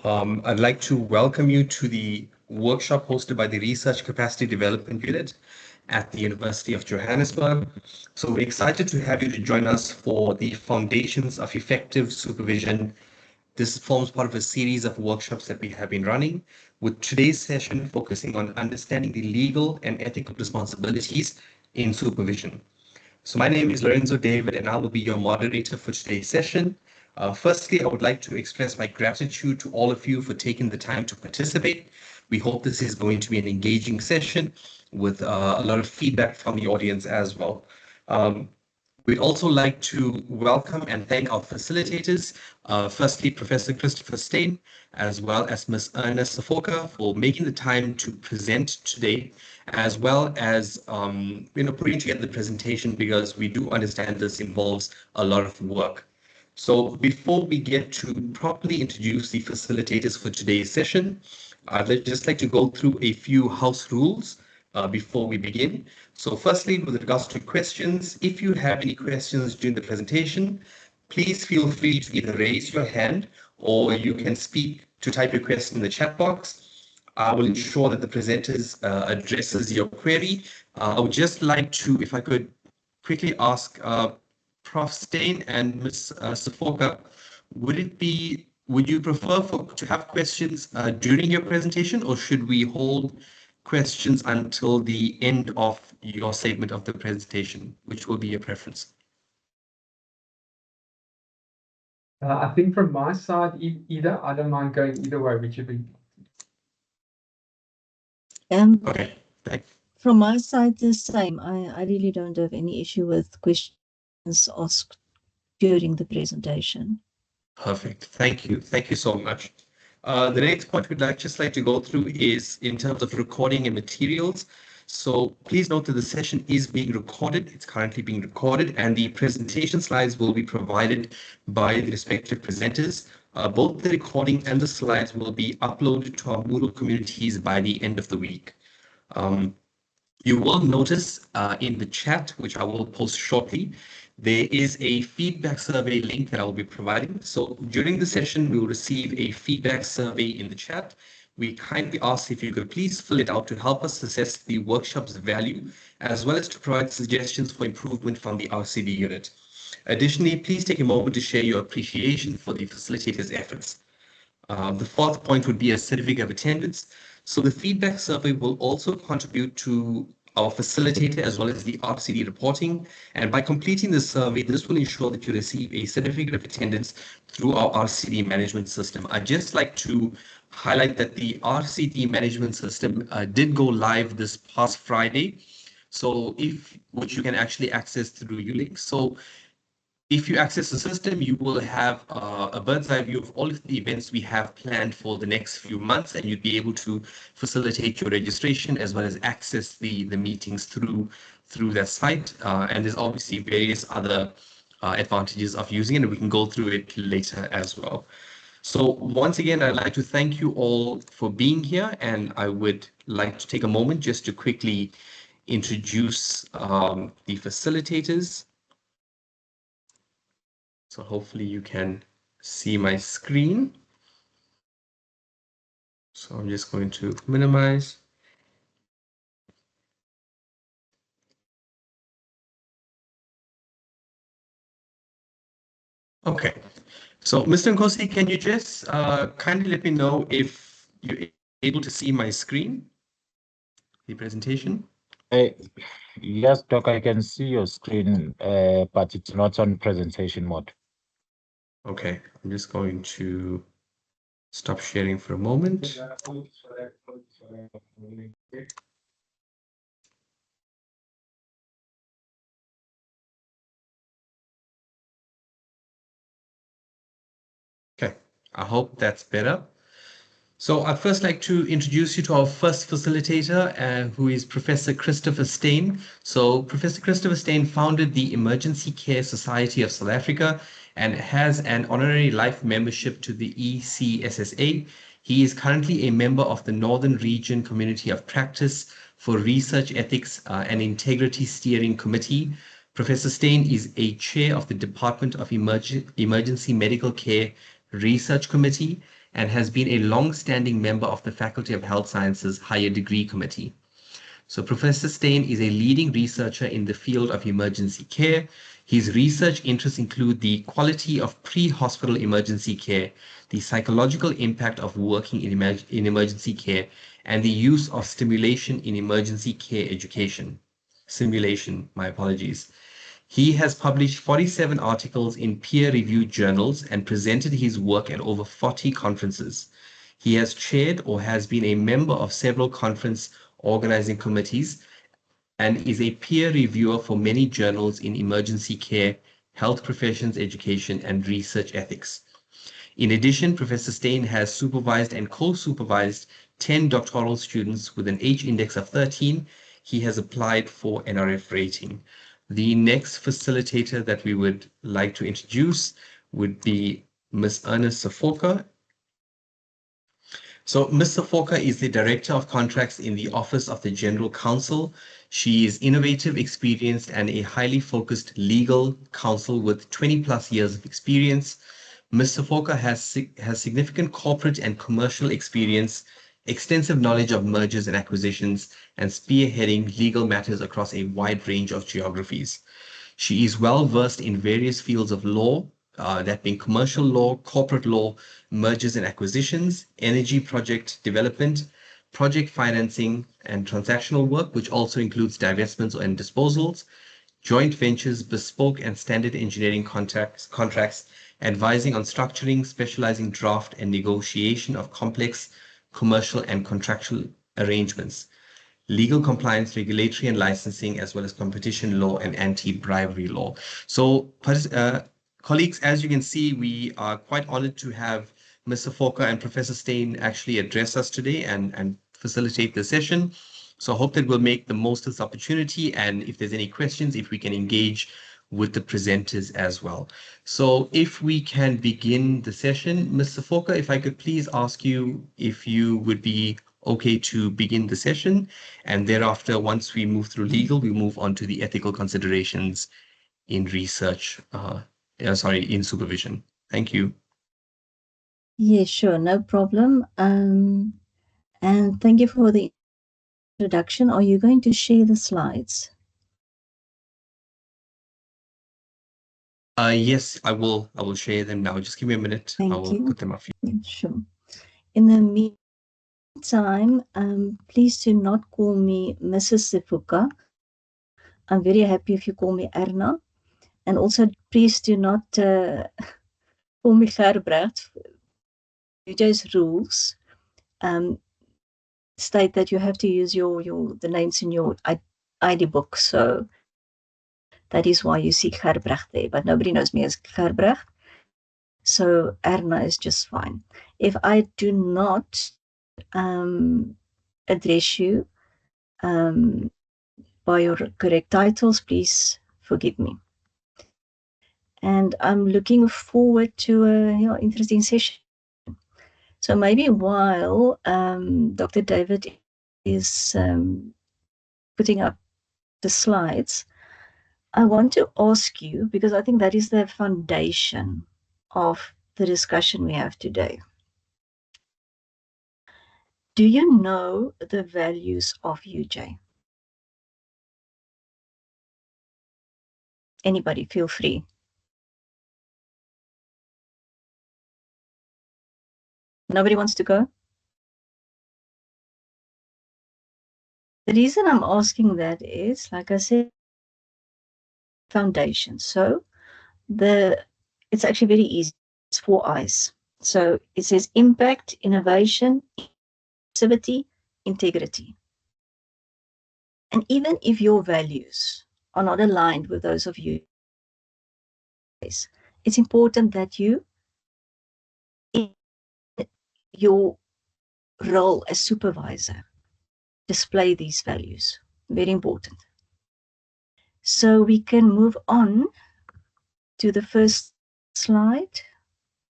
I'd like to welcome you to the workshop hosted by the Research Capacity Development Unit at the University of Johannesburg. So we're excited to have you to join us for the Foundations of Effective Supervision. This forms part of a series of workshops that we have been running, with today's session focusing on understanding the legal and ethical responsibilities in supervision. So my name is Lorenzo David, and I will be your moderator for today's session. Firstly, I would like to express my gratitude to all of you for taking the time to participate. We hope this is going to be an engaging session with a lot of feedback from the audience as well. We'd also like to welcome and thank our facilitators. Firstly, Professor Christopher Steyn, as well as Ms. Ernest Safoka for making the time to present today, as well as putting together the presentation, because we do understand this involves a lot of work. So before we get to properly introduce the facilitators for today's session, I'd just like to go through a few house rules before we begin. So firstly, with regards to questions, if you have any questions during the presentation, please feel free to either raise your hand or you can type your question in the chat box. I will ensure that the presenters addresses your query. I would just like to, if I could quickly ask Prof. Steyn and Ms. Safoka, would you prefer to have questions during your presentation, or should we hold questions until the end of your segment of the presentation? Which will be your preference? I think from my side, either. I don't mind going either way, whichever. Okay, thanks. From my side, the same. I really don't have any issue with questions asked during the presentation. Perfect. Thank you. Thank you so much. The next point we'd just like to go through is in terms of recording and materials. So please note that the session is being recorded. It's currently being recorded, and the presentation slides will be provided by the respective presenters. Both the recording and the slides will be uploaded to our Moodle communities by the end of the week. You will notice in the chat, which I will post shortly, there is a feedback survey link that I will be providing. So during the session, we will receive a feedback survey in the chat. We kindly ask if you could please fill it out to help us assess the workshop's value, as well as to provide suggestions for improvement from the RCD unit. Additionally, please take a moment to share your appreciation for the facilitator's efforts. The fourth point would be a certificate of attendance. So the feedback survey will also contribute to our facilitator as well as the RCD reporting. And by completing the survey, this will ensure that you receive a certificate of attendance through our RCD management system. I'd just like to highlight that the RCD management system did go live this past Friday. So which you can actually access through Ulink. So if you access the system, you will have a bird's eye view of all of the events we have planned for the next few months, and you'd be able to facilitate your registration as well as access the meetings through that site. And there's obviously various other advantages of using it, and we can go through it later as well. So once again, I'd like to thank you all for being here, and I would like to take a moment just to quickly introduce the facilitators. So hopefully you can see my screen. So I'm just going to minimize. Okay. So Mr. Nkosi, can you just kindly let me know if you're able to see my screen, the presentation? Yes, Doc, I can see your screen, but it's not on presentation mode. Okay, I'm just going to stop sharing for a moment. Okay, I hope that's better. So I'd first like to introduce you to our first facilitator, who is Professor Christopher Steyn. So Professor Christopher Steyn founded the Emergency Care Society of South Africa and has an honorary life membership to the ECSSA. He is currently a member of the Northern Region Community of Practice for Research Ethics and Integrity Steering Committee. Professor Steyn is a chair of the Department of Emergency Medical Care Research Committee and has been a long-standing member of the Faculty of Health Sciences Higher Degree Committee. So Professor Steyn is a leading researcher in the field of emergency care. His research interests include the quality of pre-hospital emergency care, the psychological impact of working in emergency care, and the use of stimulation in emergency care education. Simulation, my apologies. He has published 47 articles in peer-reviewed journals and presented his work at over 40 conferences. He has chaired or has been a member of several conference organizing committees and is a peer reviewer for many journals in emergency care, health professions education, and research ethics. In addition, Professor Steyn has supervised and co-supervised 10 doctoral students with an H-index of 13. He has applied for NRF rating. The next facilitator that we would like to introduce would be Ms. Ernest Safoka. So Ms. Safoka is the Director of Contracts in the Office of the General Counsel. She is innovative, experienced, and a highly focused legal counsel with 20 plus years of experience. Ms. Safoka has significant corporate and commercial experience, extensive knowledge of mergers and acquisitions, and spearheading legal matters across a wide range of geographies. She is well versed in various fields of law, that being commercial law, corporate law, mergers and acquisitions, energy project development, project financing, and transactional work, which also includes divestments and disposals, joint ventures, bespoke and standard engineering contracts, advising on structuring, specializing draft and negotiation of complex commercial and contractual arrangements, legal compliance, regulatory and licensing, as well as competition law and anti-bribery law. So, colleagues, as you can see, we are quite honored to have Ms. Safoka and Professor Steyn actually address us today and facilitate the session. So I hope that we'll make the most of this opportunity, and if there's any questions, if we can engage with the presenters as well. So if we can begin the session, Ms. Safoka, if I could please ask you if you would be okay to begin the session, and thereafter, once we move through legal, we move on to the ethical considerations in research, in supervision. Thank you. Yeah, sure, no problem. And thank you for the introduction. Are you going to share the slides? Yes, I will share them now. Just give me a minute. I Thank will you. put them up. Yeah, sure. In the meantime, please do not call me Mrs. Safoka. I'm very happy if you call me Erna. And also, please do not call me Gerbrecht. UJ's rules state that you have to use the names in your ID book. So that is why you see Gerbrecht there. But nobody knows me as Gerbrecht. So Erna is just fine. If I do not address you by your correct titles, please forgive me. And I'm looking forward to a interesting session. So maybe while Dr. David is putting up the slides, I want to ask you, because I think that is the foundation of the discussion we have today. Do you know the values of UJ? Anybody, feel free. Nobody wants to go? The reason I'm asking that is, like I said, foundation. So it's actually very easy. It's 4 I's. So it says impact, innovation, inclusivity, integrity. And even if your values are not aligned with those of you, it's important that you, in your role as supervisor, display these values. Very important. So we can move on to the first slide.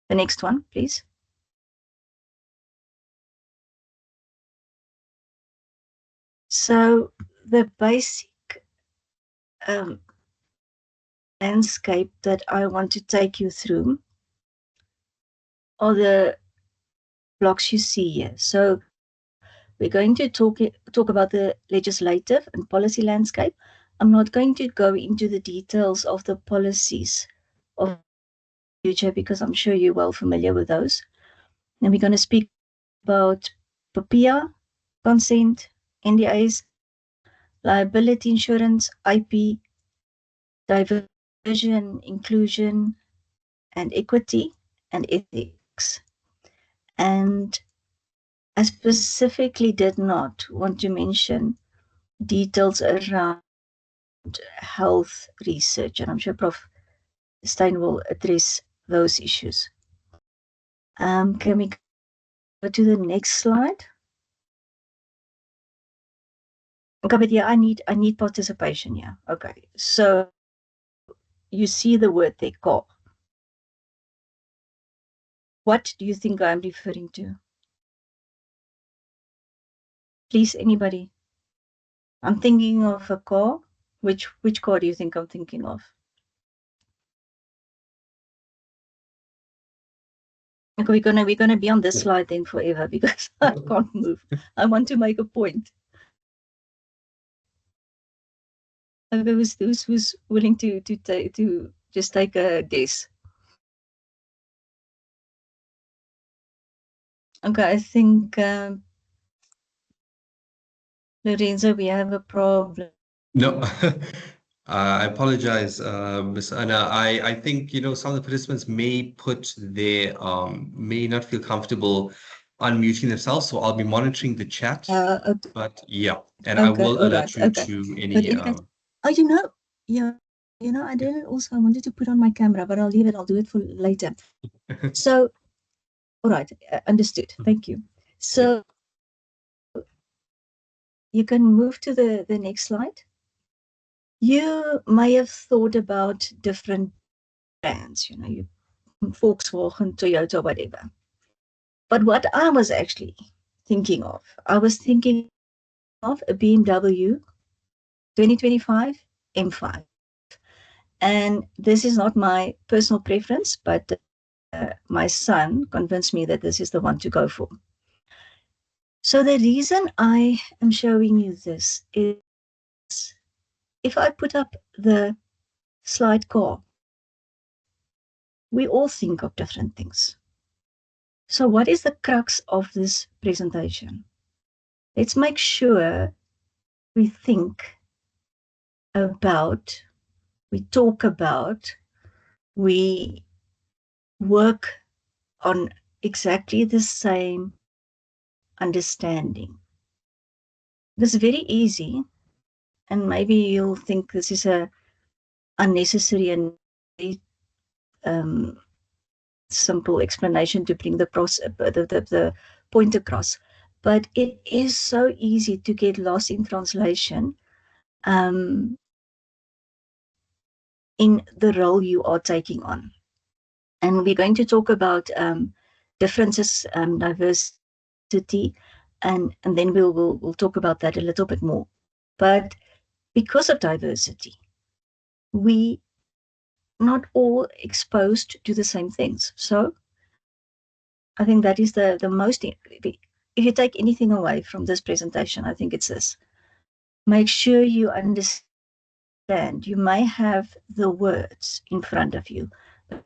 The next one, please. So the basic landscape that I want to take you through are the blocks you see here. So we're going to talk about the legislative and policy landscape. I'm not going to go into the details of the policies of future because I'm sure you're well familiar with those. And we're going to speak about PAPIA, consent, NDAs, liability insurance, IP, diversion, inclusion, and equity, and ethics. And I specifically did not want to mention details around health research, and I'm sure Prof. Stein will address those issues. Can we go to the next slide? Okay, but yeah, I need participation. Yeah. Okay. So you see the word there, call. What do you think I'm referring to? Please, anybody? I'm thinking of a car. Which car do you think I'm thinking of? Okay, we're gonna be on this slide then forever because I can't move. I want to make a point. Okay, who's willing to just take a guess? Okay, I think Lorenzo, we have a problem. No, I apologize, Ms. Anna. I think, some of the participants may may not feel comfortable unmuting themselves, so I'll be monitoring the chat. Okay. But yeah, and I will alert you to any. I didn't also, I wanted to put on my camera, but I'll leave it. I'll do it for later. So, all right, understood. Thank you. So you can move to the next slide. You may have thought about different brands, you Volkswagen, Toyota, whatever. But what I was actually thinking of, I was thinking of a BMW 2025 M5. And this is not my personal preference, but my son convinced me that this is the one to go for. So the reason I am showing you this is if I put up the slide car, we all think of different things. So what is the crux of this presentation? Let's make sure we think about, we talk about, we work on exactly the same understanding. This is very easy, and maybe you'll think this is a unnecessary and simple explanation to bring the point across. But it is so easy to get lost in translation in the role you are taking on. And we're going to talk about differences, diversity, and then we'll talk about that a little bit more. But because of diversity, we not all exposed to the same things. So I think that is the most, if you take anything away from this presentation, I think it's this. Make sure you understand. You may have the words in front of you, but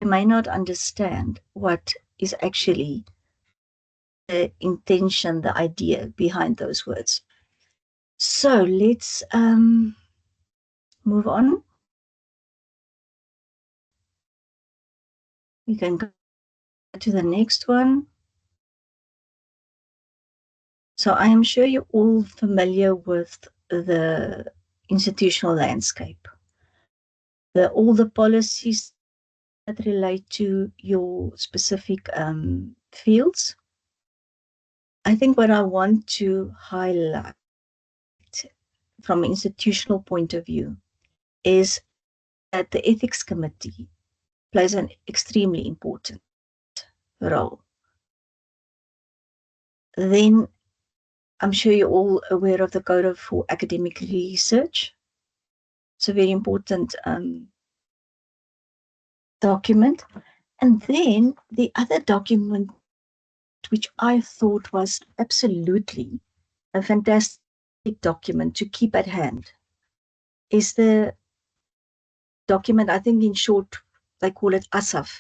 you may not understand what is actually the intention, the idea behind those words. So let's move on. We can go to the next one. So I am sure you're all familiar with the institutional landscape, all the policies that relate to your specific fields. I think what I want to highlight from an institutional point of view is that the ethics committee plays an extremely important role. Then I'm sure you're all aware of the Code for Academic Research. It's a very important document. And then the other document which I thought was absolutely a fantastic document to keep at hand, is the document, I think in short, they call it ASAF,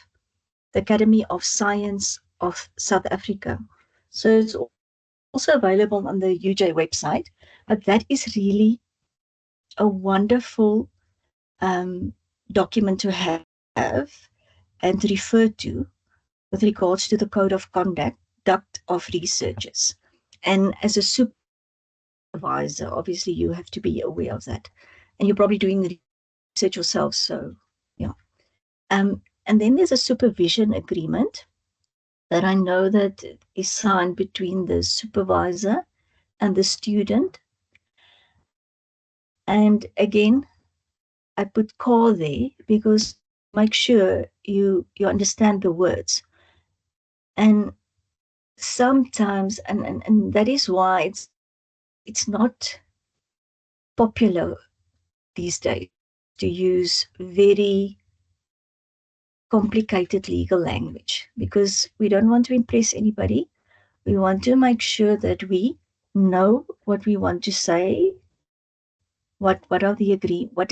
the Academy of Science of South Africa. So it's also available on the UJ website, but that is really a wonderful document to have and to refer to with regards to the code of conduct of researchers. And as a supervisor, obviously you have to be aware of that. And you're probably doing the research yourself, so yeah. And then there's a supervision agreement that I know that is signed between the supervisor and the student. And again, I put core there because make sure you understand the words. And sometimes, and that is why it's not popular these days to use very complicated legal language, because we don't want to impress anybody. We want to make sure that we know what we want to say, what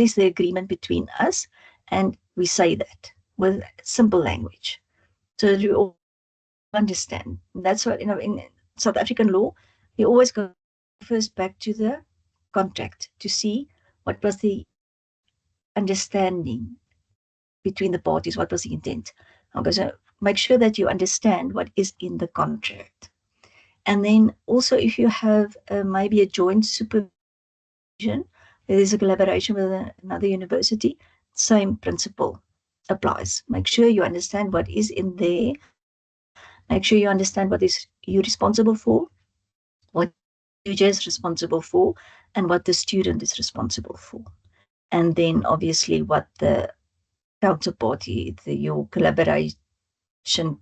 is the agreement between us, and we say that with simple language so that we all understand. That's what, in South African law, we always go first back to the contract to see what was the understanding between the parties, what was the intent. Okay, so make sure that you understand what is in the contract. And then also, if you have maybe a joint supervision, there's a collaboration with another university, same principle applies. Make sure you understand what is in there. Make sure you understand what is you responsible for, what you just responsible for, and what the student is responsible for. And then obviously what the counterparty, your collaboration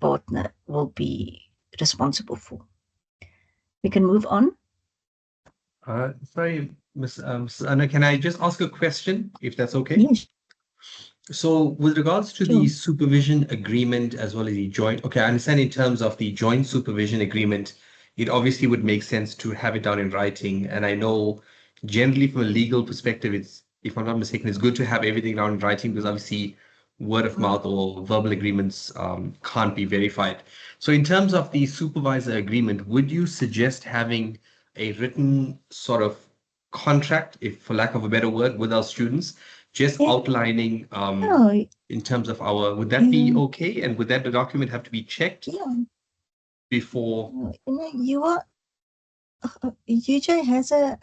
partner, will be responsible for. We can move on. Sorry, Ms. Anna, can I just ask a question, if that's okay? Yes. So with regards to Sure. the supervision agreement as well as the joint, okay, I understand in terms of the joint supervision agreement, it obviously would make sense to have it down in writing. And I know generally from a legal perspective, it's, if I'm not mistaken, it's good to have everything down in writing because obviously word of mouth or verbal agreements can't be verified. So in terms of the supervisor agreement, would you suggest having a written sort of contract, if for lack of a better word, with our students, just Yeah. outlining No, in terms of our, would that be yeah. okay? And would that the document have to be checked Yeah. before? You are UJ has a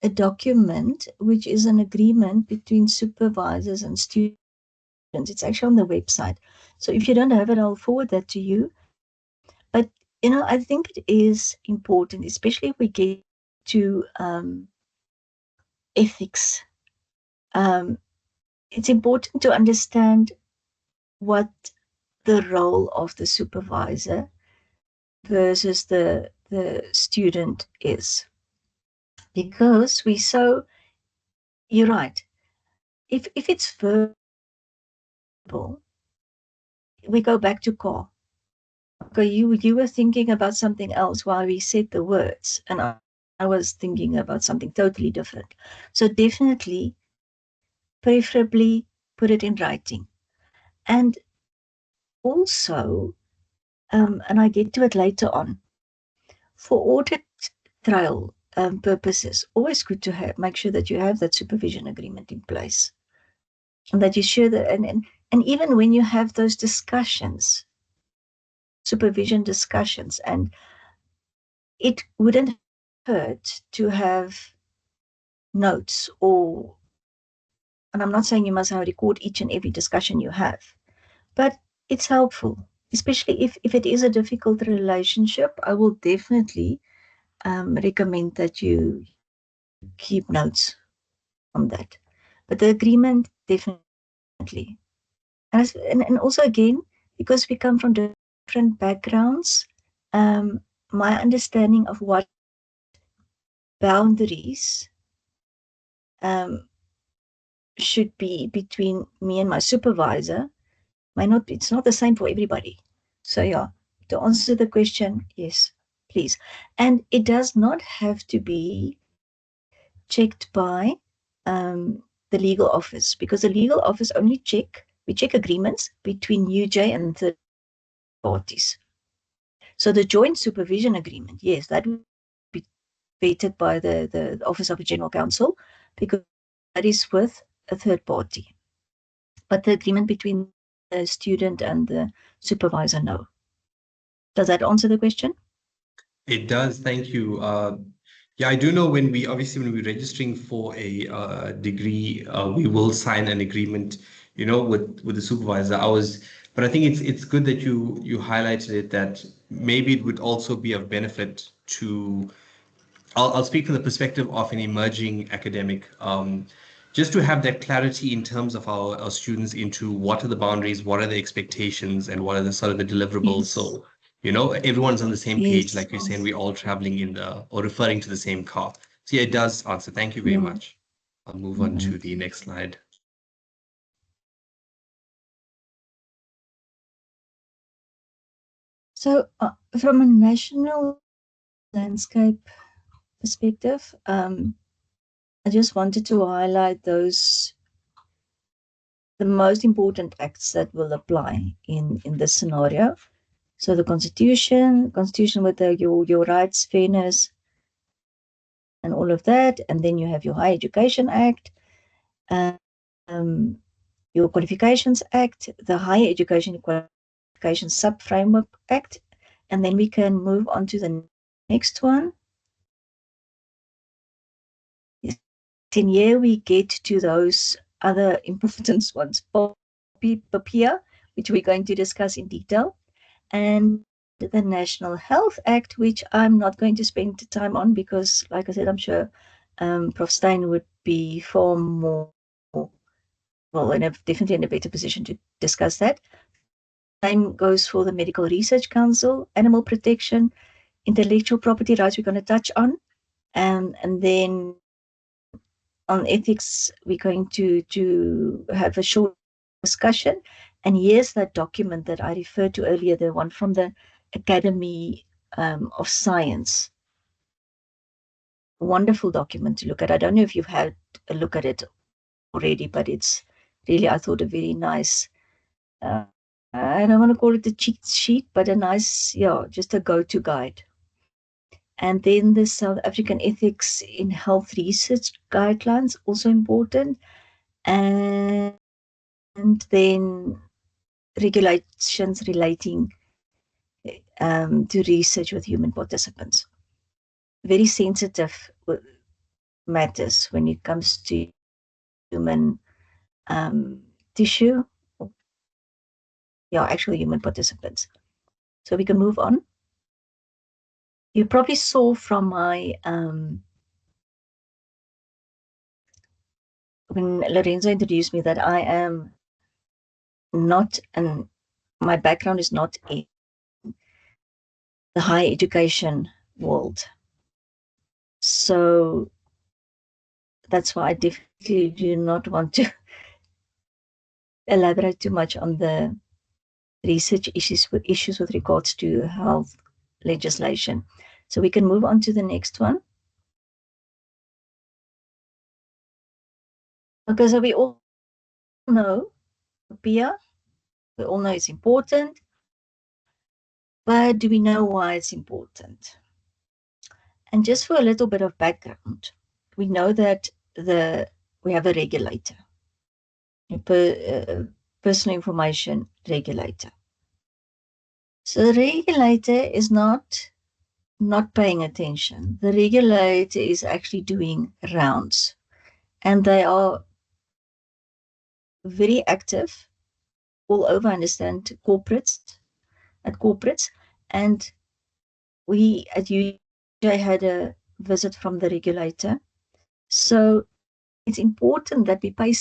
document which is an agreement between supervisors and students. It's actually on the website. So if you don't have it, I'll forward that to you. But I think it is important, especially if we get to ethics. It's important to understand what the role of the supervisor versus the student is. Because you're right. If it's verbal, we go back to core. Okay, you were thinking about something else while we said the words, and I was thinking about something totally different. So definitely, preferably put it in writing. And also, and I get to it later on, for audit trail purposes, always good to make sure that you have that supervision agreement in place. And that you're sure that, and even when you have those discussions, supervision discussions, and it wouldn't hurt to have notes, and I'm not saying you must record each and every discussion you have, but it's helpful, especially if it is a difficult relationship. I will definitely recommend that you keep notes on that. But the agreement, definitely. And also, again, because we come from different backgrounds, my understanding of what boundaries should be between me and my supervisor it's not the same for everybody. So yeah, To answer the question, yes, please. And it does not have to be checked by the legal office, because the legal office only we check agreements between UJ and third parties. So the joint supervision agreement, yes, that would be vetted by the Office of the General Counsel, because that is with a third party. But the agreement between the student and the supervisor, no. Does that answer the question? It does. Thank you. Yeah, I do know when we're registering for a degree, we will sign an agreement, with the supervisor. But I think it's good that you highlighted it, that maybe it would also be of benefit to. I'll speak from the perspective of an emerging academic, just to have that clarity in terms of our students into what are the boundaries, what are the expectations, and what are the sort of the deliverables. Yes. So, everyone's on the same Yes. page, like you're saying, we're all traveling or referring to the same car. So yeah, it does answer. Thank you very much. I'll move on to the next slide. So from a national landscape perspective, I just wanted to highlight the most important acts that will apply in this scenario. So the Constitution with your rights, fairness, and all of that. And then you have your Higher Education Act, your Qualifications Act, the Higher Education Qualifications Sub-Framework Act. And then we can move on to the next one. And here we get to those other important ones, PAPIA, which we're going to discuss in detail, and the National Health Act, which I'm not going to spend time on because, like I said, I'm sure Prof. Stein would be far more, definitely in a better position to discuss that. Same goes for the Medical Research Council, animal protection, intellectual property rights we're going to touch on, and then on ethics, we're going to have a short discussion. And here's that document that I referred to earlier, the one from the Academy of Science. A wonderful document to look at. I don't know if you've had a look at it already, but it's really, I thought, a very nice, I don't want to call it a cheat sheet, but a nice, just a go-to guide. And then the South African Ethics in Health Research Guidelines, also important. And then regulations relating to research with human participants. Very sensitive matters when it comes to human tissue. Actually human participants. So we can move on. You probably saw from my when Lorenzo introduced me that I am not, and my background is not in the higher education world. So that's why I definitely do not want to elaborate too much on the research issues with regards to health legislation. So we can move on to the next one. Okay, so we all know PIA, we all know it's important, but do we know why it's important? And just for a little bit of background, we know that we have a regulator, personal information regulator. So the regulator is not paying attention. The regulator is actually doing rounds, and they are very active all over. I understand corporates, and we at UJ had a visit from the regulator. So it's important that we pay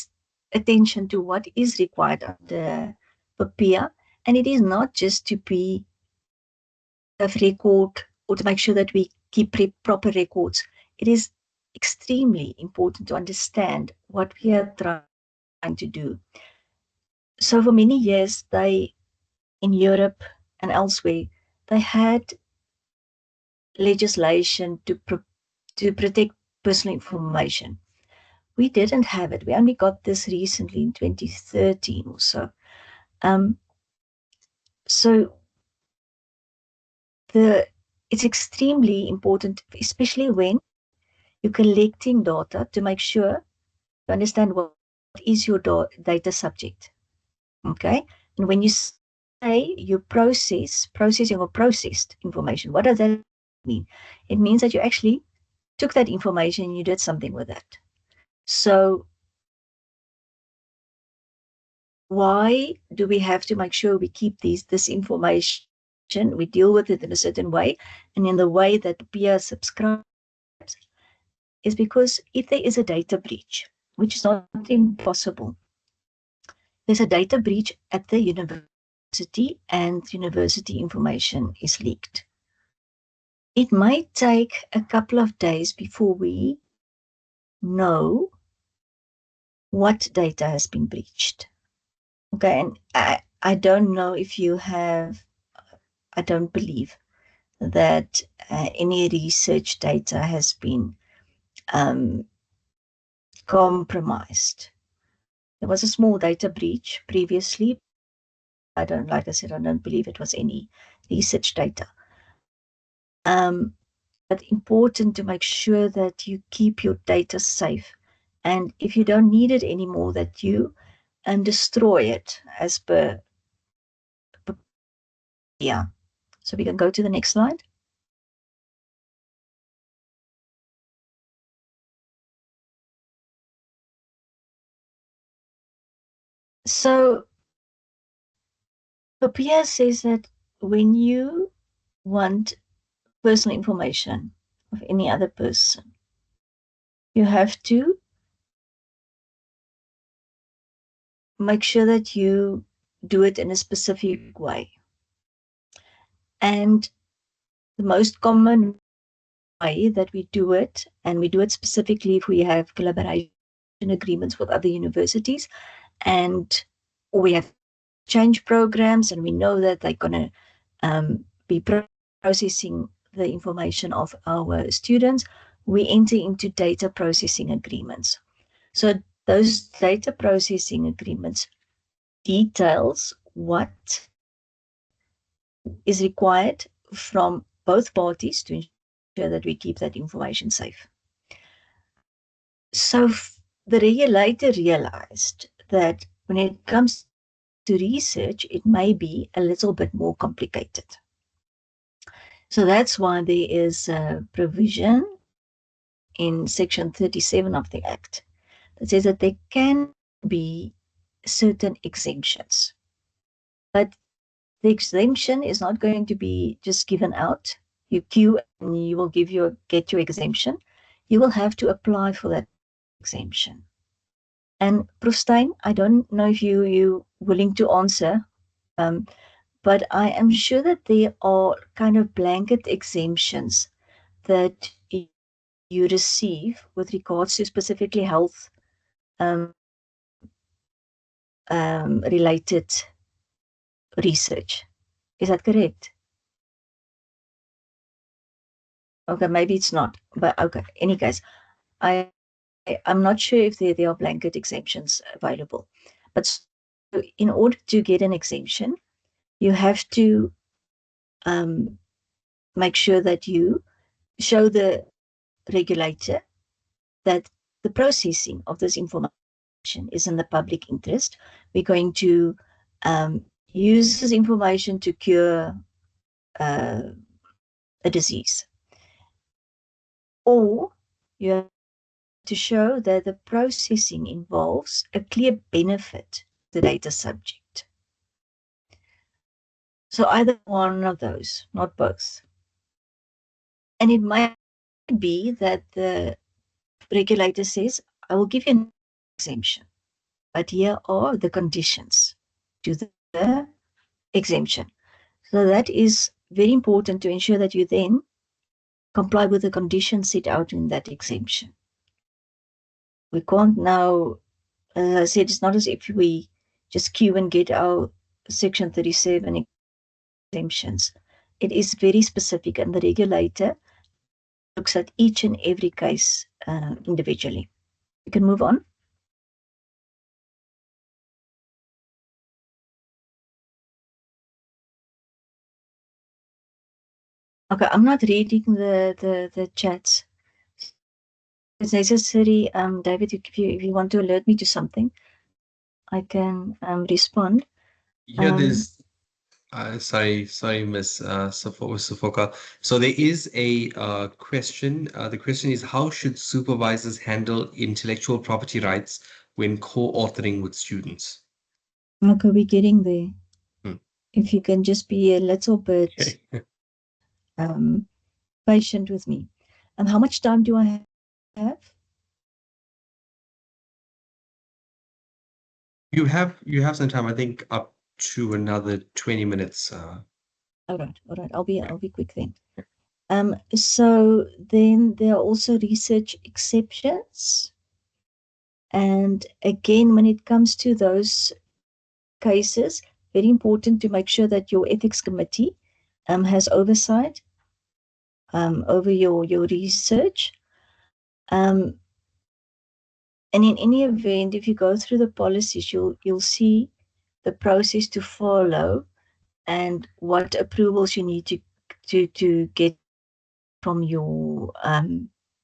attention to what is required under PAPIA, and it is not just to be a record or to make sure that we keep proper records. It is extremely important to understand what we are trying to do. So for many years, in Europe and elsewhere, they had legislation to protect personal information. We didn't have it. We only got this recently in 2013 or so. So it's extremely important, especially when you're collecting data, to make sure you understand what is your data subject. Okay? And when you say you processing or processed information, what does that mean? It means that you actually took that information and you did something with it. So why do we have to make sure we keep this information, we deal with it in a certain way, and in the way that PIA subscribes, is because if there is a data breach, which is not impossible, there's a data breach at the university and university information is leaked. It might take a couple of days before we know what data has been breached. Okay, and I don't know if you have, I don't believe that any research data has been compromised. There was a small data breach previously. Like I said, I don't believe it was any research data. But important to make sure that you keep your data safe. And if you don't need it anymore, that you destroy it as per. Yeah. So we can go to the next slide. So PIA says that when you want personal information of any other person, you have to make sure that you do it in a specific way. And the most common way that we do it, and we do it specifically if we have collaboration agreements with other universities, and or we have change programs, and we know that they're going to be processing the information of our students, we enter into data processing agreements. So those data processing agreements details what is required from both parties to ensure that we keep that information safe. So the regulator realized that when it comes to research, it may be a little bit more complicated. So that's why there is a provision in Section 37 of the Act that says that there can be certain exemptions. But the exemption is not going to be just given out. You queue and you will get your exemption. You will have to apply for that exemption. And Prof. Stein, I don't know if you're willing to answer, but I am sure that there are kind of blanket exemptions that you receive with regards to specifically health related research. Is that correct? Okay, maybe it's not, but okay. In any case, I'm not sure if there are blanket exemptions available. But so in order to get an exemption, you have to make sure that you show the regulator that the processing of this information is in the public interest. We're going to use this information to cure a disease. Or you have to show that the processing involves a clear benefit to the data subject. So either one of those, not both. And it might be that the regulator says, I will give you an exemption, but here are the conditions to the exemption. So that is very important to ensure that you then comply with the conditions set out in that exemption. We can't now, as I said, it's not as if we just queue and get our Section 37 exemptions. it is very specific, and the regulator looks at each and every case individually. You can move on. Okay, I'm not reading the chats. It's necessary, David, if you want to alert me to something, I can respond. Yeah, there's sorry, Miss Sufoka. So there is a question. The question is, how should supervisors handle intellectual property rights when co-authoring with students? Okay, we're getting there. Hmm. If you can just be a little bit Okay. patient with me. And how much time do I have? You have some time, I think, up to another 20 minutes. All right. I'll be quick then. So then there are also research exceptions. And again, when it comes to those cases, very important to make sure that your ethics committee has oversight over your research. And in any event, if you go through the policies, you'll see the process to follow and what approvals you need to get from your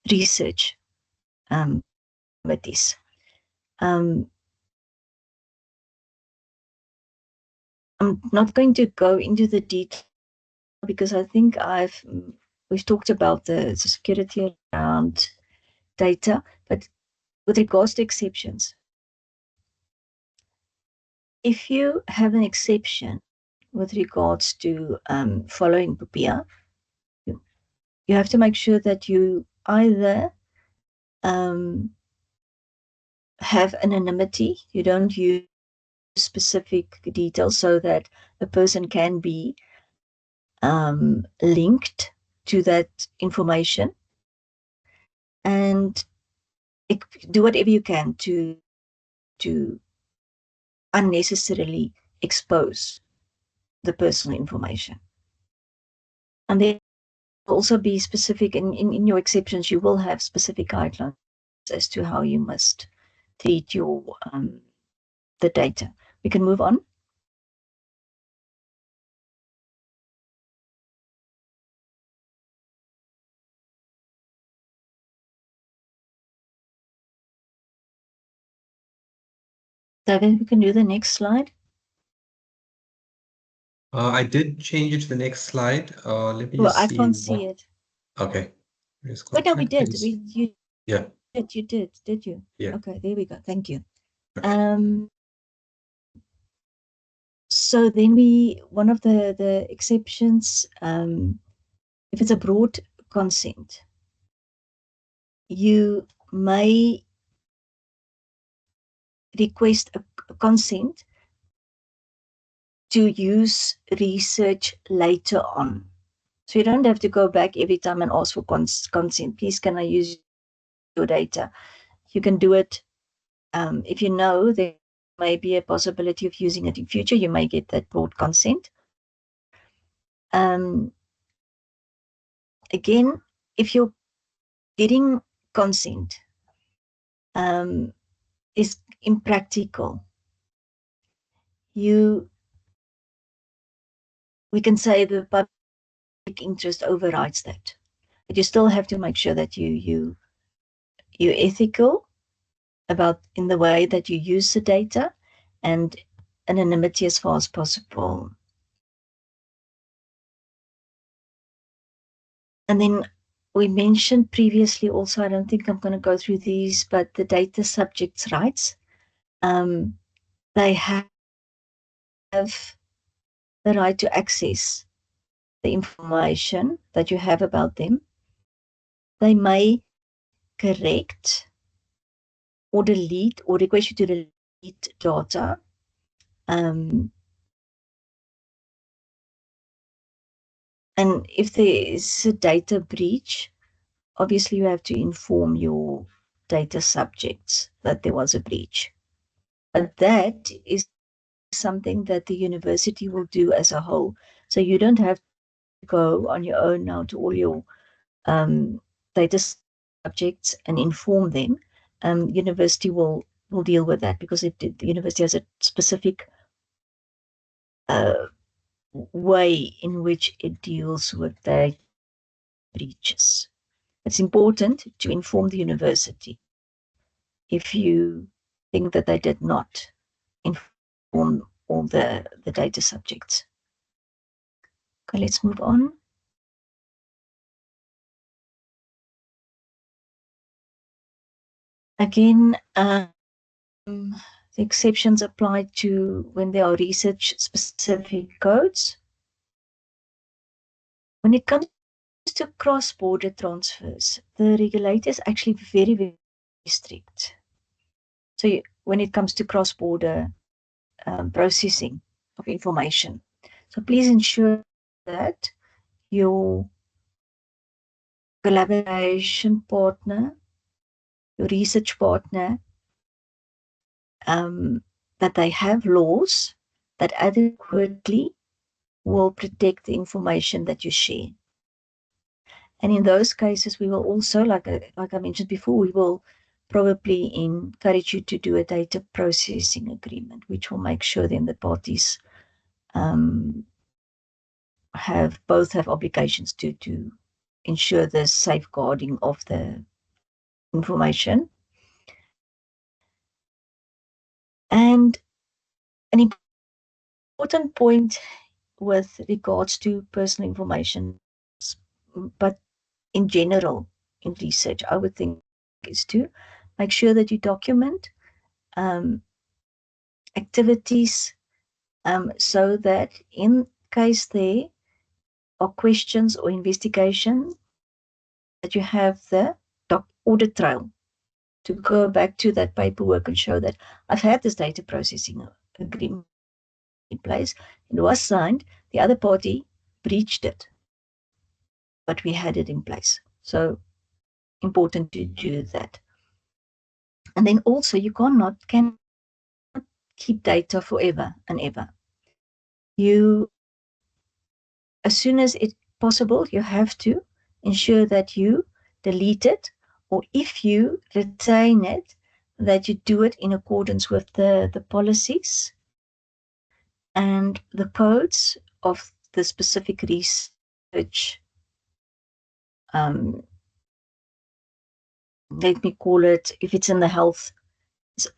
research committees. I'm not going to go into the detail because I think we've talked about the security around data, but with regards to exceptions, if you have an exception with regards to following POPIA, you have to make sure that you either have anonymity, you don't use specific details so that a person can be linked to that information, and do whatever you can to unnecessarily expose the personal information. And then also be specific in your exceptions. You will have specific guidelines as to how you must treat your the data. We can move on. David, we can do the next slide. I did change it to the next slide. Let me Well, just I see. can't see it. Okay. Wait, no, we did. Yeah. You did you? Yeah. Okay, there we go. Thank you. Okay. So then one of the exceptions, if it's a broad consent, you may request a consent to use research later on. So you don't have to go back every time and ask for consent. Please, can I use your data? You can do it if you know there may be a possibility of using it in future. You may get that broad consent. Again, if you're getting consent is impractical, we can say the public interest overrides that, but you still have to make sure that you're ethical about in the way that you use the data and anonymity as far as possible. And then we mentioned previously also, I don't think I'm going to go through these, but the data subjects' rights. They have the right to access the information that you have about them. They may correct or delete or request you to delete data. And if there is a data breach, obviously you have to inform your data subjects that there was a breach. But that is something that the university will do as a whole. So you don't have go on your own now to all your data subjects and inform them, university will deal with that, because the university has a specific way in which it deals with data breaches. It's important to inform the university if you think that they did not inform all the data subjects. Okay, let's move on. Again, the exceptions apply to when there are research-specific codes. When it comes to cross-border transfers, the regulator is actually very, very strict. So when it comes to cross-border processing of information, so please ensure that your collaboration partner, your research partner, that they have laws that adequately will protect the information that you share. And in those cases, we will also, like I mentioned before, we will probably encourage you to do a data processing agreement, which will make sure then the parties both have obligations to ensure the safeguarding of the information. And an important point with regards to personal information, but in general in research, I would think, is to make sure that you document activities so that in case there are questions or investigation, that you have the audit trail to go back to that paperwork and show that I've had this data processing agreement in place, it was signed, the other party breached it, but we had it in place. So important to do that. And then also you cannot keep data forever and ever. You, as soon as it's possible, you have to ensure that you delete it, or if you retain it, that you do it in accordance with the policies and the codes of the specific research. Let me call it, if it's in the health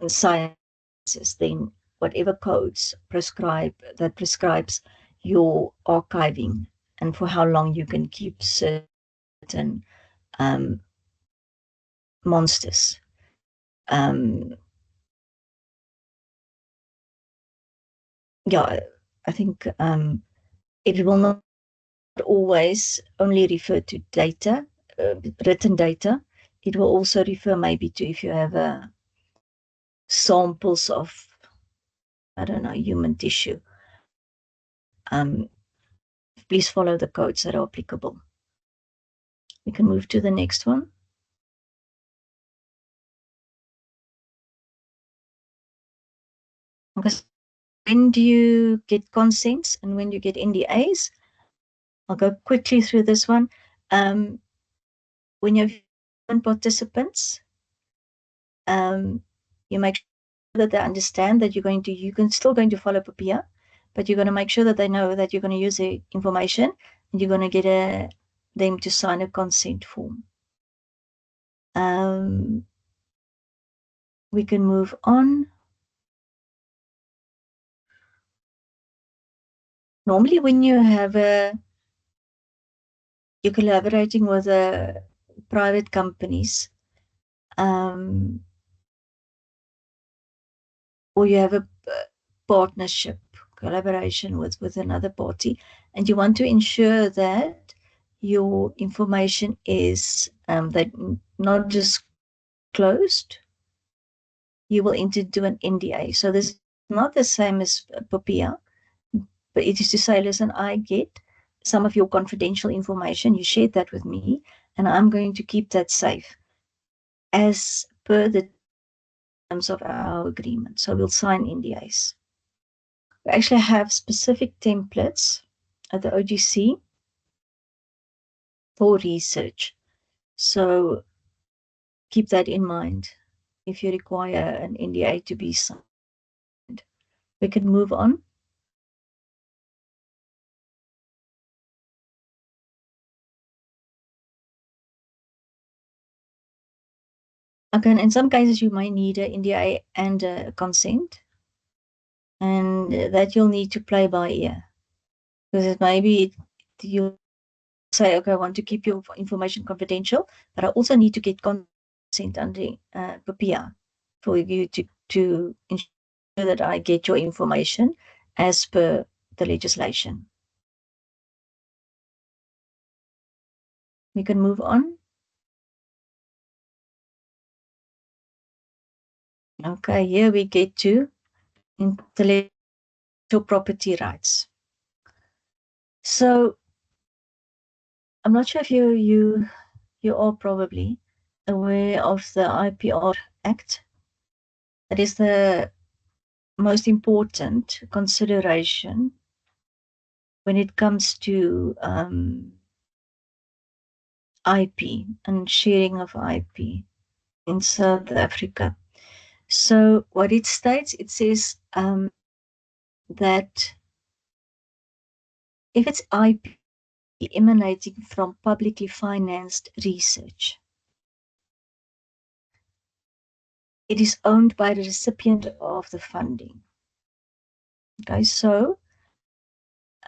sciences, then whatever codes prescribes your archiving and for how long you can keep certain monsters. Yeah, I think it will not always only refer to data, written data. It will also refer maybe to if you have samples of, I don't know, human tissue. Please follow the codes that are applicable. We can move to the next one. Because when do you get consents and when do you get NDAs? I'll go quickly through this one. When you have participants, you make sure that they understand that you're still going to follow PAPIA, but you're going to make sure that they know that you're going to use the information and you're going to get them to sign a consent form. We can move on. Normally, when you have you're collaborating with private companies, or you have a partnership, collaboration with another party, and you want to ensure that your information is that not disclosed, you will enter into an NDA. So this is not the same as PAPIA, but it is to say, listen, I get some of your confidential information, you shared that with me, and I'm going to keep that safe as per the terms of our agreement. So we'll sign NDAs. We actually have specific templates at the OGC for research. So keep that in mind if you require an NDA to be signed. We can move on. Again, in some cases, you might need an NDA and a consent, and that you'll need to play by ear. Because maybe you say, okay, I want to keep your information confidential, but I also need to get consent under PPA for you to ensure that I get your information as per the legislation. We can move on. Okay, here we get to intellectual property rights. So I'm not sure if you are probably aware of the IPR Act. That is the most important consideration when it comes to IP and sharing of IP in South Africa. So what it states, it says that if it's IP emanating from publicly financed research, it is owned by the recipient of the funding. Okay, so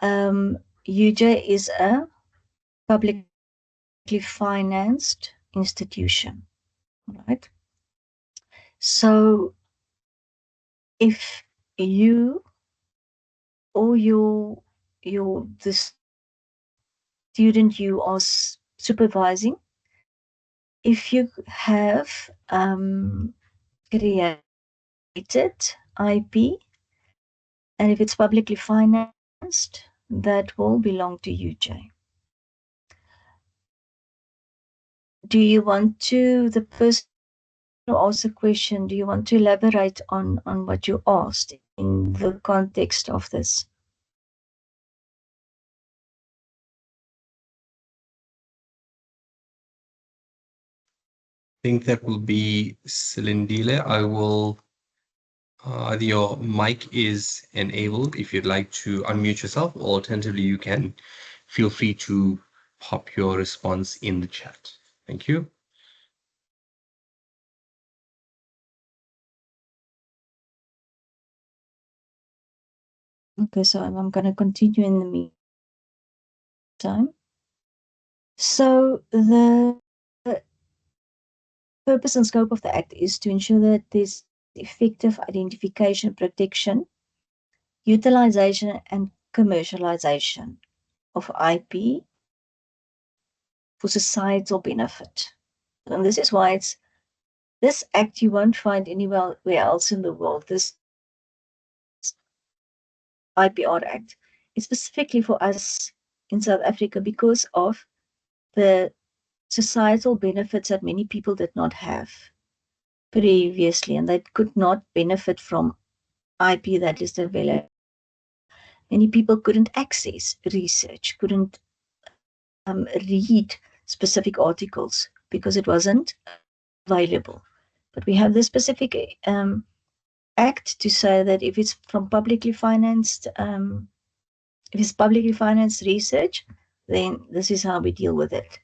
UJ is a publicly financed institution, right? So if you or the student you are supervising, if you have created IP, and if it's publicly financed, that will belong to UJ. Do you want to, the person who asked the question, do you want to elaborate on what you asked in the context of this? I think that will be Silindile. I will, your mic is enabled if you'd like to unmute yourself, or alternatively, you can feel free to pop your response in the chat. Thank you. Okay, so I'm going to continue in the meantime. So the purpose and scope of the Act is to ensure that there's effective identification, protection, utilization, and commercialization of IP for societal benefit. And this is why this Act you won't find anywhere else in the world. This IPR Act is specifically for us in South Africa because of the societal benefits that many people did not have previously, and they could not benefit from IP that is developed. Many people couldn't access research, couldn't read specific articles because it wasn't available. But we have this specific act to say that if it's from publicly financed, if it's publicly financed research, then this is how we deal with it.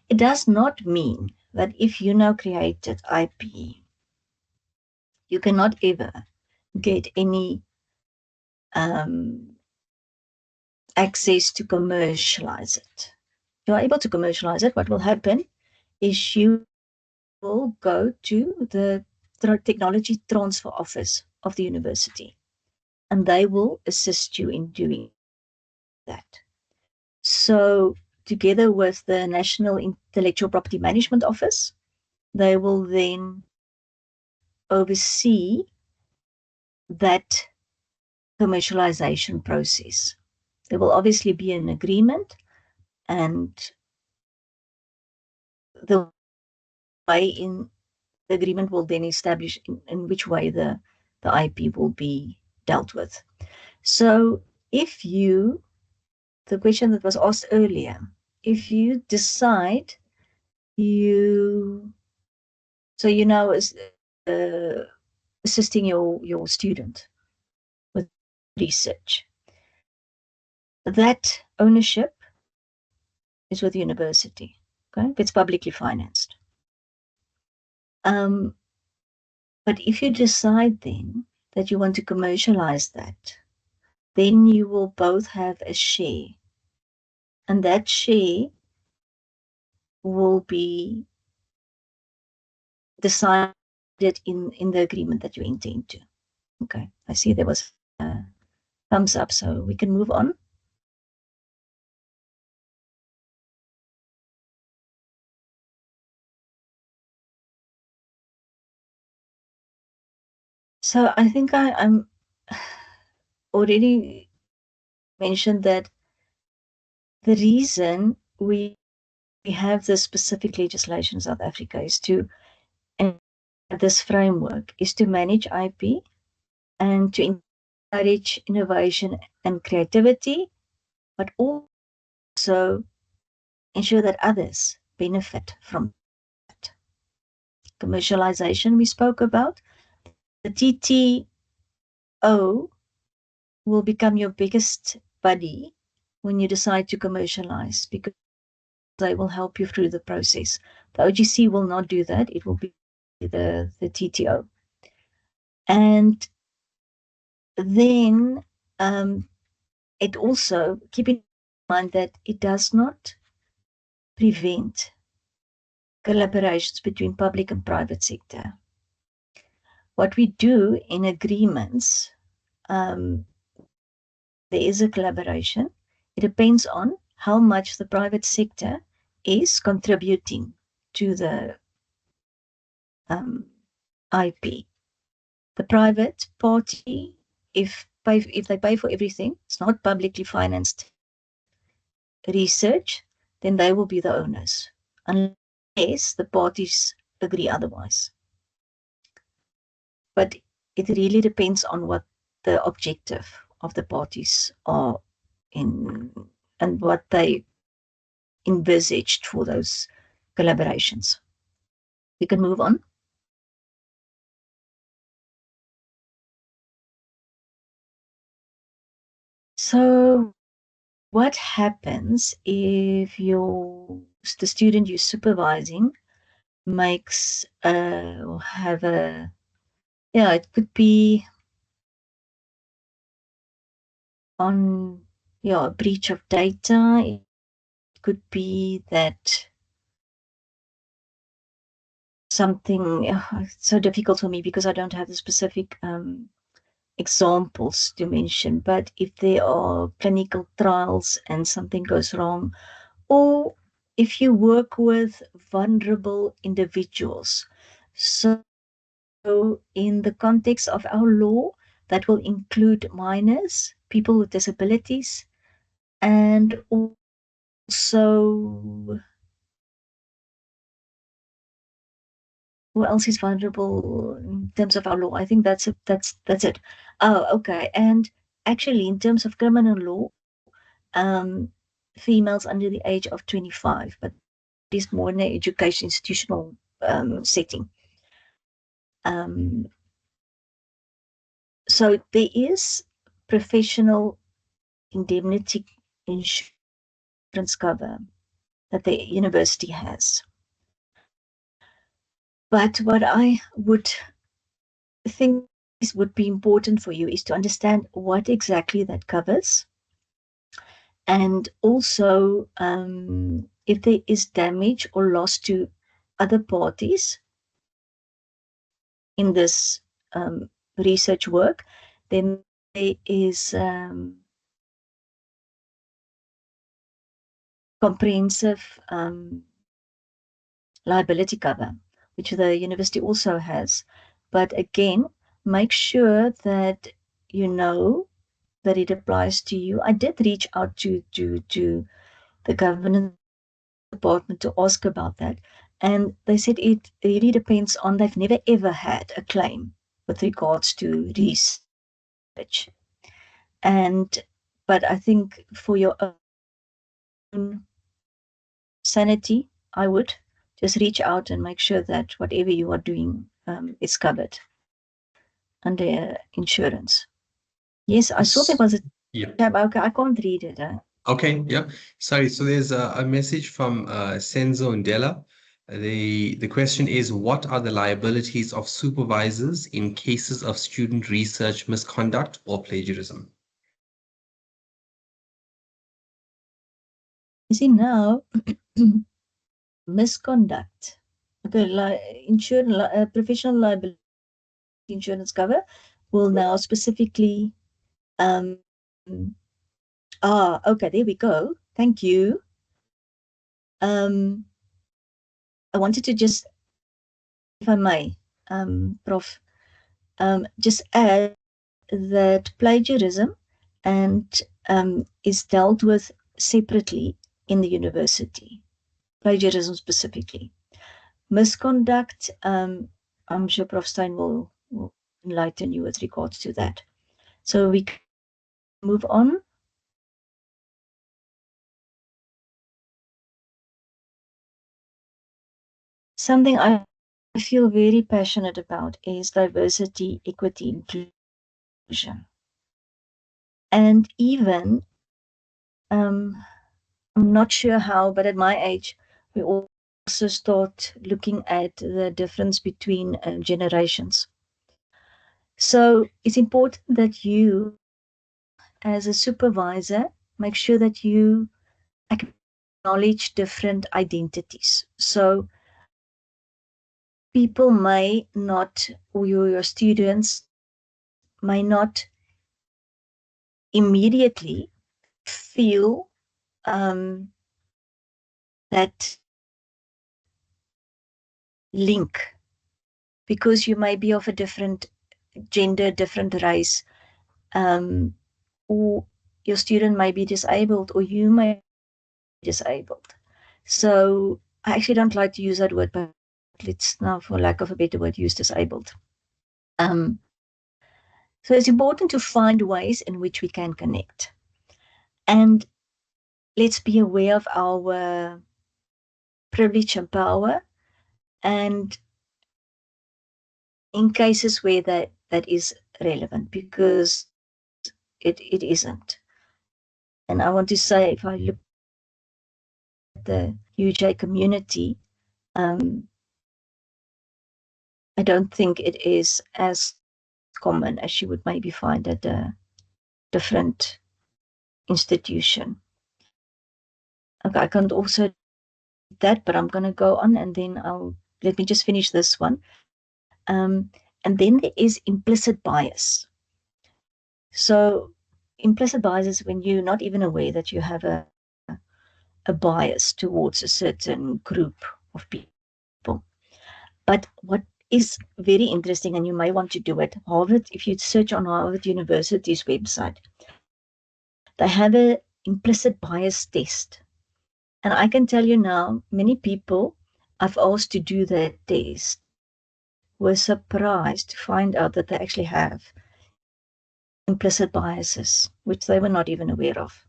It does not mean that if you now created IP, you cannot ever get any access to commercialize it. You are able to commercialize it. What will happen is you will go to the technology transfer office of the university, and they will assist you in doing that. So together with the National Intellectual Property Management Office, they will then oversee that commercialization process. There will obviously be an agreement, and the way in the agreement will then establish in which way the IP will be dealt with. So if you, the question that was asked earlier, if you decide so you now is assisting your student with research. That ownership is with the university. Okay, it's publicly financed. But if you decide then that you want to commercialize that, then you will both have a share, and that share will be decided in the agreement that you intend to. Okay, I see there was a thumbs up, so we can move on. So I think I'm already mentioned that the reason we have this specific legislation in South Africa is to, and this framework is to manage IP and to encourage innovation and creativity, but also ensure that others benefit from that. Commercialization we spoke about. The TTO will become your biggest buddy when you decide to commercialize, because they will help you through the process. The OGC will not do that. It will be the TTO. And then it also, keep in mind that it does not prevent collaborations between public and private sector. What we do in agreements, there is a collaboration. It depends on how much the private sector is contributing to the IP. The private party, if they pay for everything, it's not publicly financed research, then they will be the owners, unless the parties agree otherwise. But it really depends on what the objective of the parties are in and what they envisaged for those collaborations. We can move on. So what happens if the student you're supervising makes or have a, it could be on a breach of data. It could be that something, it's so difficult for me because I don't have the specific examples to mention, but if there are clinical trials and something goes wrong, or if you work with vulnerable individuals. So in the context of our law, that will include minors, people with disabilities, and also, who else is vulnerable in terms of our law? I think that's it. Oh, okay. And actually, in terms of criminal law, females under the age of 25, but it is more in an education institutional setting. So there is professional indemnity insurance cover that the university has. But what I would think would be important for you is to understand what exactly that covers, and also if there is damage or loss to other parties in this research work, then there is comprehensive liability cover, which the university also has. But again, make sure that you know that it applies to you. I did reach out to the governance department to ask about that, and they said it really depends on, they've never ever had a claim with regards to research. But I think for your own sanity, I would just reach out and make sure that whatever you are doing is covered under insurance. Yes, I saw there was a Yeah. tab. Okay, I can't read it. Okay, yeah. Sorry, so there's a message from Senzo Ndela. The question is, what are the liabilities of supervisors in cases of student research misconduct or plagiarism? You see now, misconduct. Okay, professional liability insurance cover will now specifically. Okay, there we go. Thank you. I wanted to just, if I may, Prof, just add that plagiarism and is dealt with separately in the university. Plagiarism specifically. Misconduct, I'm sure Prof Stein will enlighten you with regards to that. So we can move on. Something I feel very passionate about is diversity, equity, inclusion. And even, I'm not sure how, but at my age, we also start looking at the difference between generations. So it's important that you, as a supervisor, make sure that you acknowledge different identities. So people may not, or your students may not immediately feel that link because you may be of a different gender, different race, or your student may be disabled, or you may be disabled. So I actually don't like to use that word, but let's now, for lack of a better word, use disabled. So it's important to find ways in which we can connect. And let's be aware of our privilege and power. And in cases where that is relevant, because it isn't. And I want to say, if I look at the UJ community, I don't think it is as common as you would maybe find at a different institution. Okay, I can't also do that, but I'm going to go on and then let me just finish this one. And then there is implicit bias. So implicit bias is when you're not even aware that you have a bias towards a certain group of people. But what is very interesting, and you may want to do it, Harvard, if you search on Harvard University's website, they have an implicit bias test. And I can tell you now, many people I've asked to do that test were surprised to find out that they actually have implicit biases, which they were not even aware of.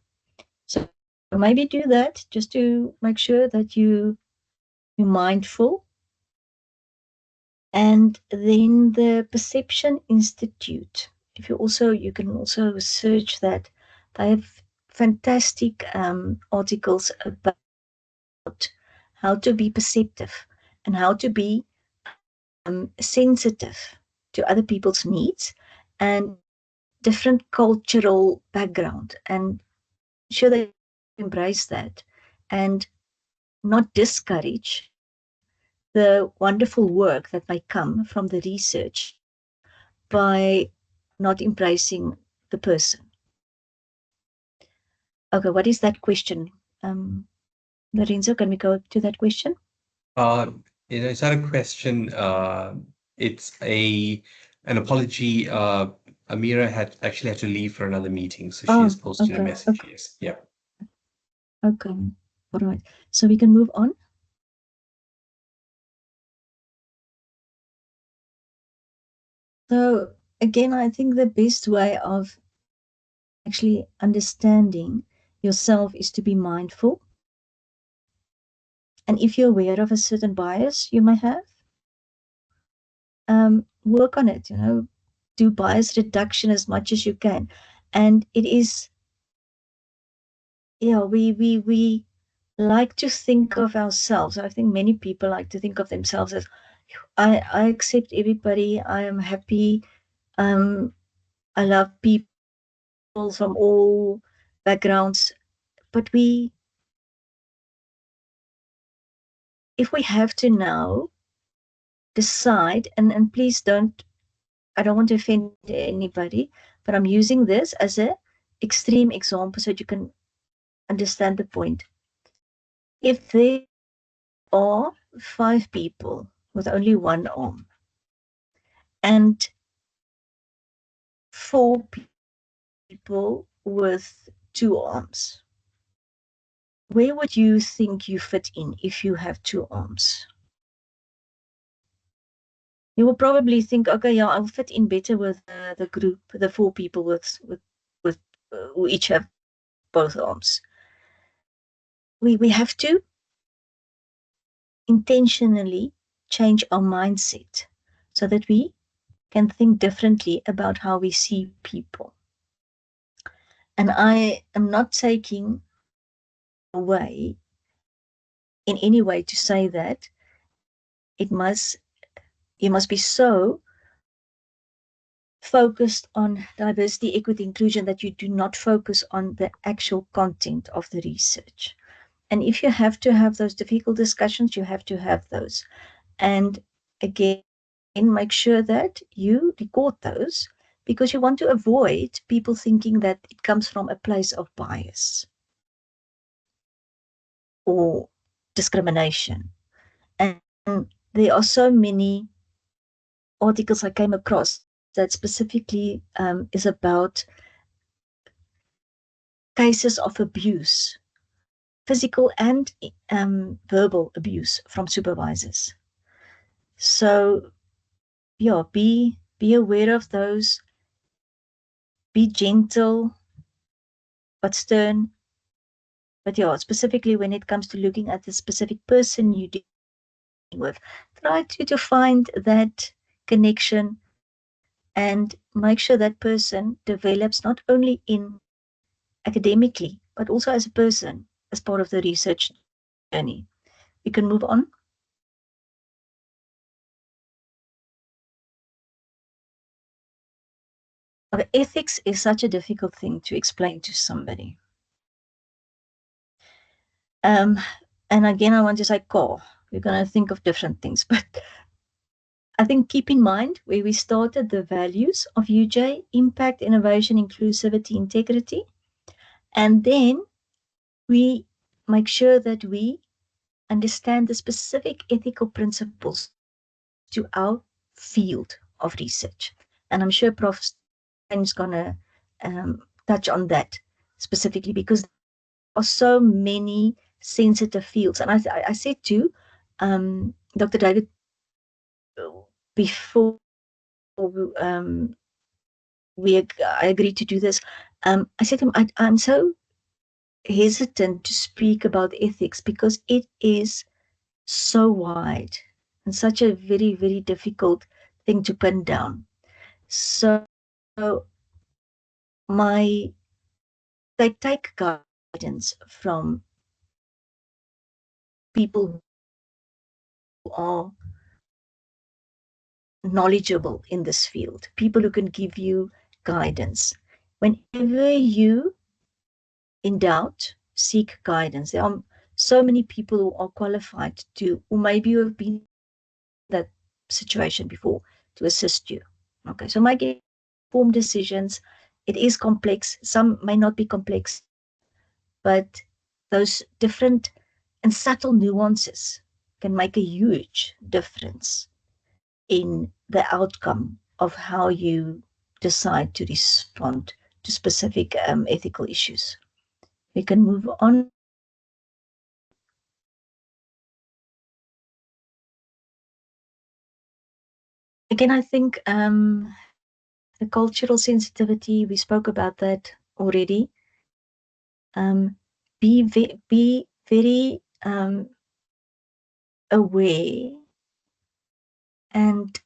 So maybe do that just to make sure that you're mindful. And then the Perception Institute, you can also search that. They have fantastic articles about how to be perceptive and how to be sensitive to other people's needs and different cultural background, and sure they embrace that and not discourage the wonderful work that may come from the research by not embracing the person. Okay, what is that question? Lorenzo, can we go to that question? It's not a question. It's an apology. Amira actually had to leave for another meeting, so she has posted a message. Okay. Yes. Yeah. Okay. All right. So we can move on. So again, I think the best way of actually understanding yourself is to be mindful And if you're aware of a certain bias you may have, work on it, do bias reduction as much as you can. And it is, we like to think of ourselves. I think many people like to think of themselves as, I accept everybody, I am happy, I love people from all backgrounds. But if we have to now decide, and please don't, I don't want to offend anybody, but I'm using this as an extreme example so that you can understand the point. If there are 5 people with only one arm and 4 people with 2 arms, where would you think you fit in if you have 2 arms? You will probably think, okay, yeah, I'll fit in better with the group, the 4 people with who each have both arms. We have to intentionally change our mindset so that we can think differently about how we see people. And I am not taking away in any way to say that you must be so focused on diversity, equity, inclusion that you do not focus on the actual content of the research. And if you have to have those difficult discussions, you have to have those. And again, make sure that you record those, because you want to avoid people thinking that it comes from a place of bias or discrimination. And there are so many articles I came across that specifically is about cases of abuse, physical and verbal abuse from supervisors. So, yeah, be aware of those. Be gentle but stern. But yeah, specifically when it comes to looking at the specific person you're dealing with, try to find that connection and make sure that person develops not only in academically, but also as a person, as part of the research journey. We can move on. Okay, ethics is such a difficult thing to explain to somebody. And again, I want to say core. We're going to think of different things, but I think keep in mind where we started, the values of UJ: impact, innovation, inclusivity, integrity. And then we make sure that we understand the specific ethical principles to our field of research. And I'm sure Prof. is going to touch on that specifically, because there are so many sensitive fields. And I said to Dr. David before I agreed to do this, I said to him, I'm so hesitant to speak about ethics because it is so wide and such a very, very difficult thing to pin down. So they take guidance from people who are knowledgeable in this field, people who can give you guidance. Whenever you in doubt, seek guidance. There are so many people who are qualified who maybe you have been in that situation before, to assist you. Okay, so make informed decisions. It is complex. Some may not be complex, but those different and subtle nuances can make a huge difference in the outcome of how you decide to respond to specific ethical issues. We can move on. Again, I think the cultural sensitivity, we spoke about that already. Be very aware and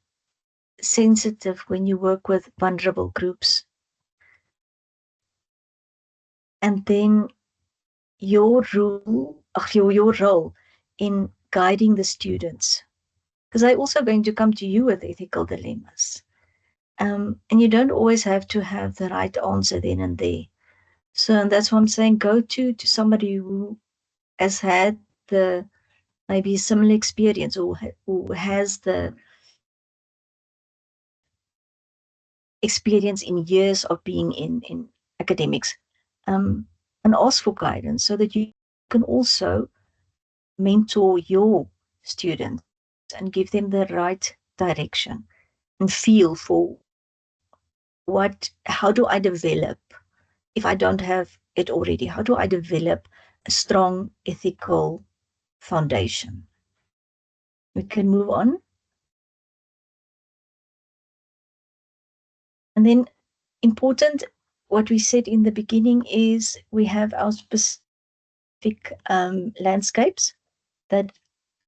sensitive when you work with vulnerable groups. And then your role in guiding the students, because they're also going to come to you with ethical dilemmas. And you don't always have to have the right answer then and there. So that's why I'm saying go to somebody who has had the maybe similar experience or who has the experience in years of being in academics, and ask for guidance so that you can also mentor your students and give them the right direction and feel for how do I develop, if I don't have it already, how do I develop a strong ethical foundation? We can move on. And then important, what we said in the beginning is we have our specific landscapes that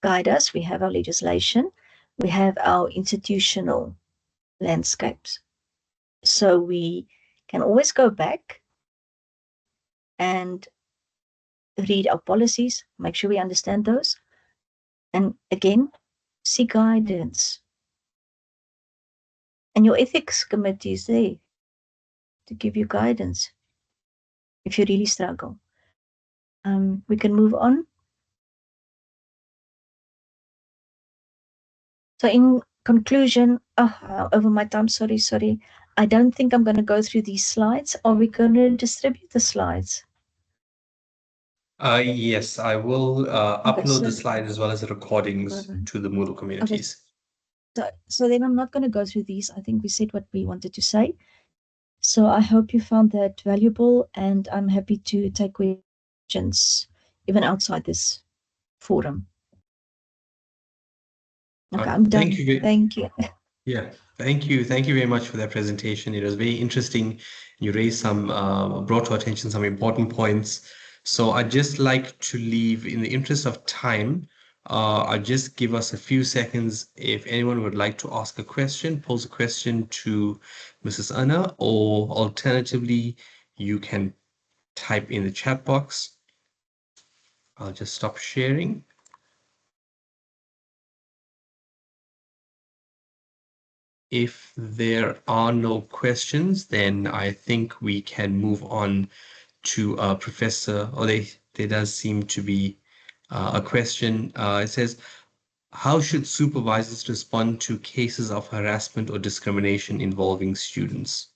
guide us. We have our legislation, we have our institutional landscapes. So we can always go back and read our policies, make sure we understand those, and again, seek guidance. And your ethics committee is there to give you guidance if you really struggle. We can move on. So in conclusion, over my time, sorry. I don't think I'm going to go through these slides. Are we going to distribute the slides? Yes, I will Okay, upload the so- slide as well as the recordings Okay. to the Moodle communities. So then I'm not going to go through these. I think we said what we wanted to say. So I hope you found that valuable, and I'm happy to take questions even outside this forum. Okay, I'm done. Thank you. Thank you. Yeah, thank you. Thank you very much for that presentation. It was very interesting. You raised brought to attention some important points. So I'd just like to leave, in the interest of time, I'll just give us a few seconds. If anyone would like to ask a question, pose a question to Mrs. Anna, or alternatively, you can type in the chat box. I'll just stop sharing. If there are no questions, then I think we can move on to Professor, or there does seem to be a question. It says, how should supervisors respond to cases of harassment or discrimination involving students?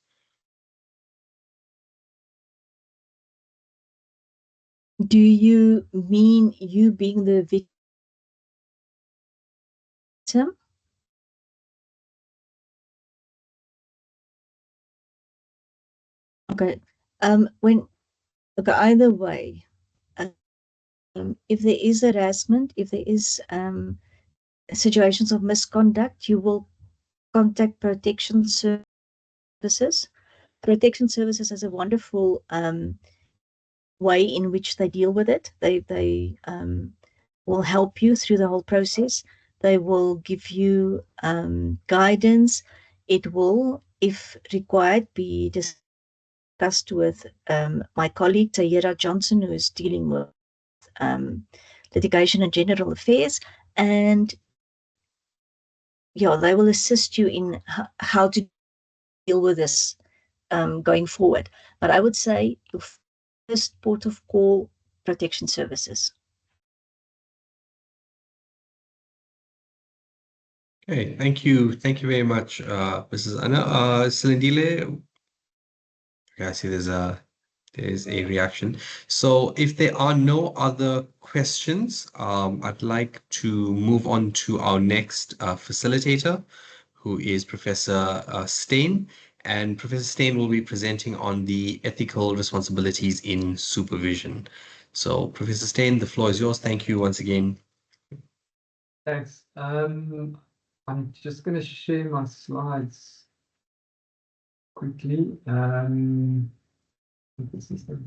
Do you mean you being the victim? Okay. Either way, if there is harassment, if there is situations of misconduct, you will contact protection services. Protection services has a wonderful way in which they deal with it. They will help you through the whole process. They will give you guidance. It will, if required, be discussed with my colleague Tayera Johnson, who is dealing with litigation and general affairs, and they will assist you in how to deal with this going forward. But I would say your first port of call, protection services. Okay, thank you. Thank you very much, Mrs. Anna. Silindile, I see there's a reaction. So if there are no other questions, I'd like to move on to our next facilitator, who is Professor Steyn. And Professor Steyn will be presenting on the ethical responsibilities in supervision. So Professor Steyn, the floor is yours. Thank you once again. Thanks. I'm just going to share my slides quickly. This is the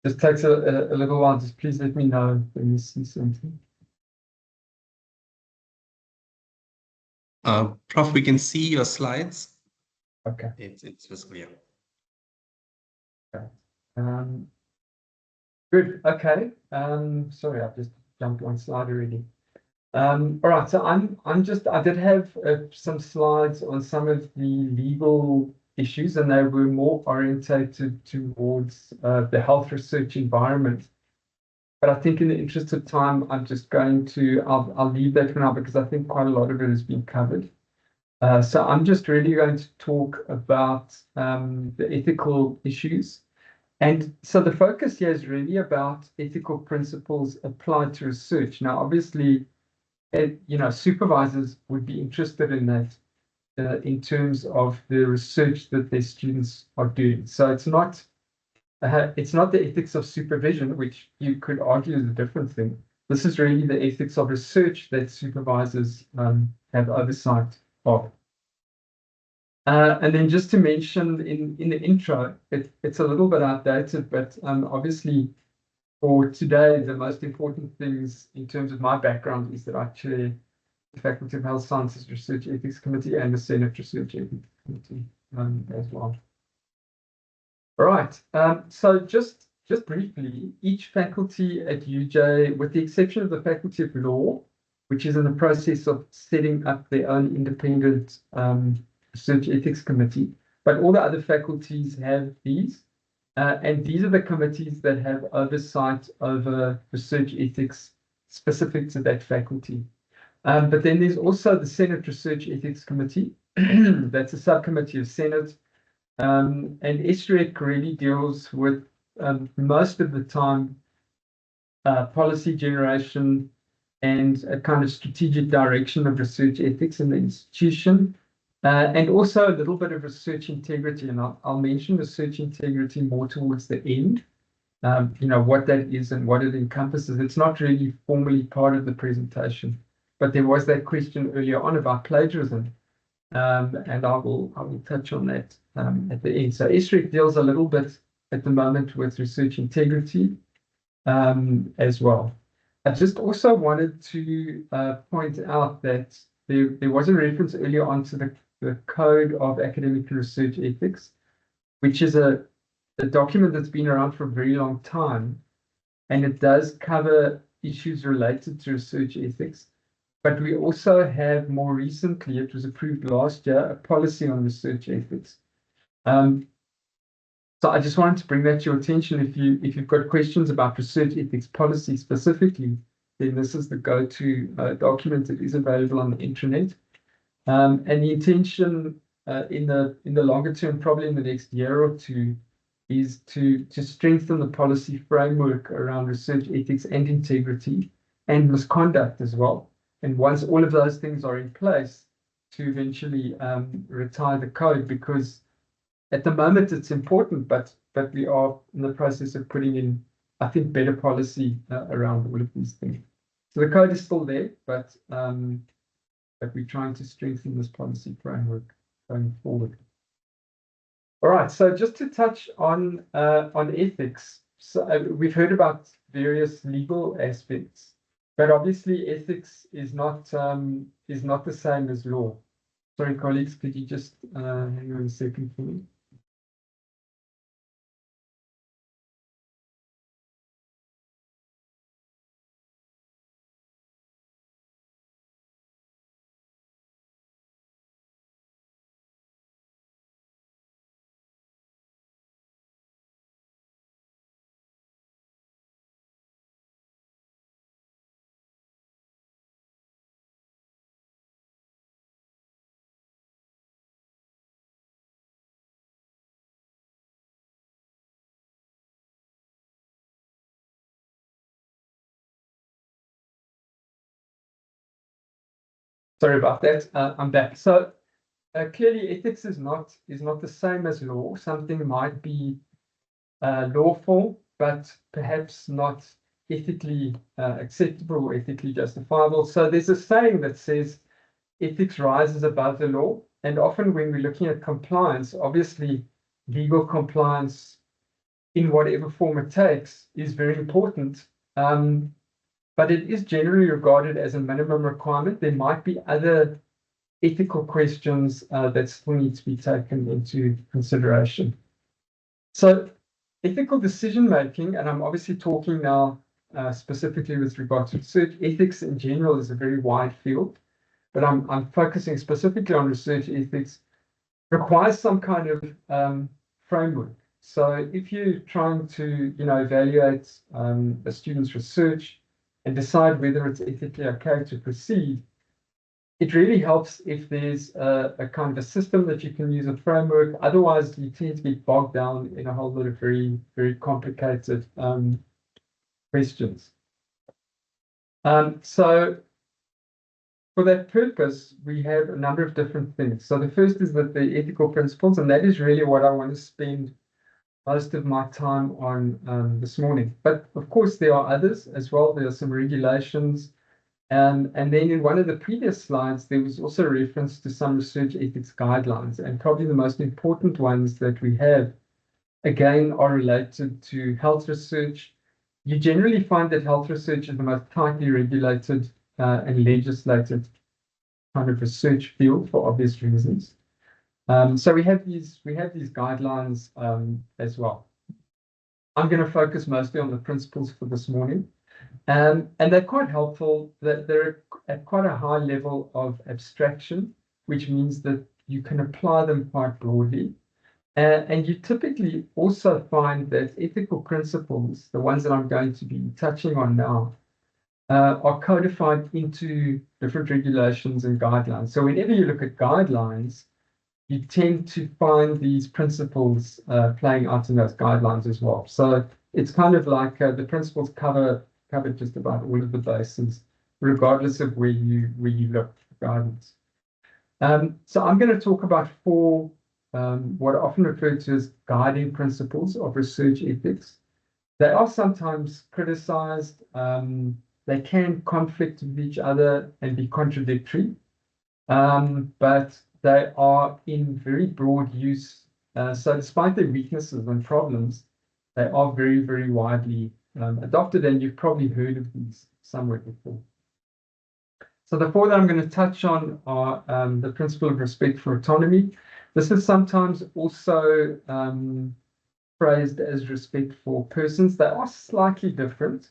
Just takes a little while. Just please let me know when you see something. Prof, we can see your slides. Okay. It's visible, yeah. Okay. Good. Okay. Sorry, I've just jumped one slide already. All right. So I did have some slides on some of the legal issues, and they were more orientated towards the health research environment. But I think in the interest of time, I'm just going to, I'll leave that for now because I think quite a lot of it has been covered. So I'm just really going to talk about the ethical issues. And so the focus here is really about ethical principles applied to research. Now, obviously, supervisors would be interested in that in terms of the research that their students are doing. So it's not the ethics of supervision, which you could argue is a different thing. This is really the ethics of research that supervisors have oversight of. And then just to mention in the intro, it's a little bit outdated, but obviously for today, the most important things in terms of my background is that I chair the Faculty of Health Sciences Research Ethics Committee and the Senate Research Ethics Committee as well. All right. So just briefly, each faculty at UJ, with the exception of the Faculty of Law, which is in the process of setting up their own independent Research Ethics Committee, but all the other faculties have these. And these are the committees that have oversight over research ethics specific to that faculty. But then there's also the Senate Research Ethics Committee. That's a subcommittee of Senate. And SREC really deals with most of the time policy generation and a kind of strategic direction of research ethics in the institution. And also a little bit of research integrity, and I'll mention research integrity more towards the end, what that is and what it encompasses. It's not really formally part of the presentation, but there was that question earlier on about plagiarism, and I will touch on that at the end. So SREC deals a little bit at the moment with research integrity as well. I just also wanted to point out that there was a reference earlier on to the Code of Academic and Research Ethics, which is a document that's been around for a very long time, and it does cover issues related to research ethics. But we also have more recently, it was approved last year, a policy on research ethics. So I just wanted to bring that to your attention. If you've got questions about research ethics policy specifically, then this is the go-to document that is available on the internet. And the intention in the longer term, probably in the next year or two, is to strengthen the policy framework around research ethics and integrity and misconduct as well. And once all of those things are in place, to eventually retire the code, because at the moment it's important, but we are in the process of putting in, I think, better policy around all of these things. So the code is still there, but we're trying to strengthen this policy framework going forward. All right, so just to touch on ethics. So we've heard about various legal aspects, but obviously ethics is not the same as law. Sorry, colleagues, could you just hang on a second for me? Sorry about that. I'm back. So clearly, ethics is not the same as law. Something might be lawful, but perhaps not ethically acceptable or ethically justifiable. So there's a saying that says ethics rises above the law. And often when we're looking at compliance, obviously legal compliance in whatever form it takes is very important. But it is generally regarded as a minimum requirement. There might be other ethical questions that still need to be taken into consideration. So ethical decision making, and I'm obviously talking now specifically with regard to research. Ethics in general is a very wide field, but I'm focusing specifically on research ethics, requires some kind of framework. So if you're trying to, evaluate a student's research and decide whether it's ethically okay to proceed, it really helps if there's a kind of a system that you can use, a framework. Otherwise, you tend to get bogged down in a whole lot of very, very complicated questions. So for that purpose, we have a number of different things. So the first is that the ethical principles, and that is really what I want to spend most of my time on this morning. But of course, there are others as well. There are some regulations. And then in one of the previous slides, there was also a reference to some research ethics guidelines. And probably the most important ones that we have, again, are related to health research. You generally find that health research is the most tightly regulated and legislated kind of research field for obvious reasons. So we have these guidelines as well. I'm going to focus mostly on the principles for this morning. And they're quite helpful. That they're at quite a high level of abstraction, which means that you can apply them quite broadly. And you typically also find that ethical principles, the ones that I'm going to be touching on now, are codified into different regulations and guidelines. So whenever you look at guidelines, you tend to find these principles playing out in those guidelines as well. So it's kind of like the principles cover just about all of the bases, regardless of where you look for guidance. So I'm going to talk about four what are often referred to as guiding principles of research ethics. They are sometimes criticized. They can conflict with each other and be contradictory, but they are in very broad use. So despite their weaknesses and problems, they are very, very widely adopted, and you've probably heard of these somewhere before. So the four that I'm going to touch on are the principle of respect for autonomy. This is sometimes also phrased as respect for persons. They are slightly different,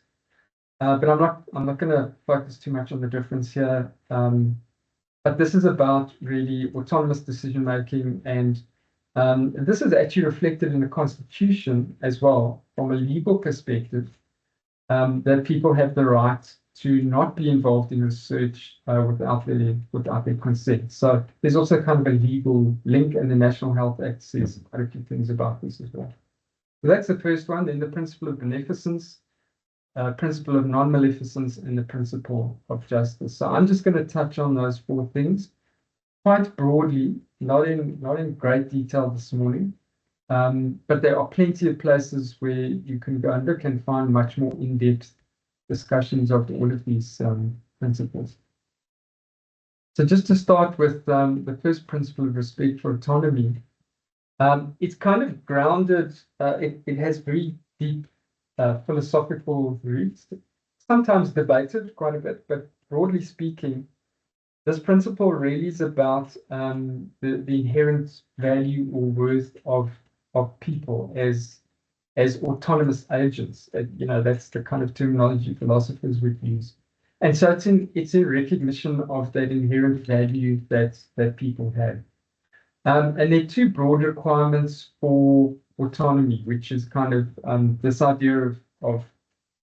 but I'm not going to focus too much on the difference here. But this is about really autonomous decision making, and this is actually reflected in the Constitution as well, from a legal perspective, that people have the right to not be involved in research without their consent. So there's also kind of a legal link, and the National Health Act says quite a few things about this as well. So that's the first one. Then the principle of beneficence, principle of non-maleficence, and the principle of justice. So I'm just going to touch on those four things quite broadly, not in great detail this morning. But there are plenty of places where you can go and look and find much more in-depth discussions of all of these principles. So just to start with the first principle of respect for autonomy, it's kind of grounded, it has very deep philosophical roots, sometimes debated quite a bit, but broadly speaking, this principle really is about the inherent value or worth of people as autonomous agents. That's the kind of terminology philosophers would use. And so it's in recognition of that inherent value that people have. And there are two broad requirements for autonomy, which is kind of this idea of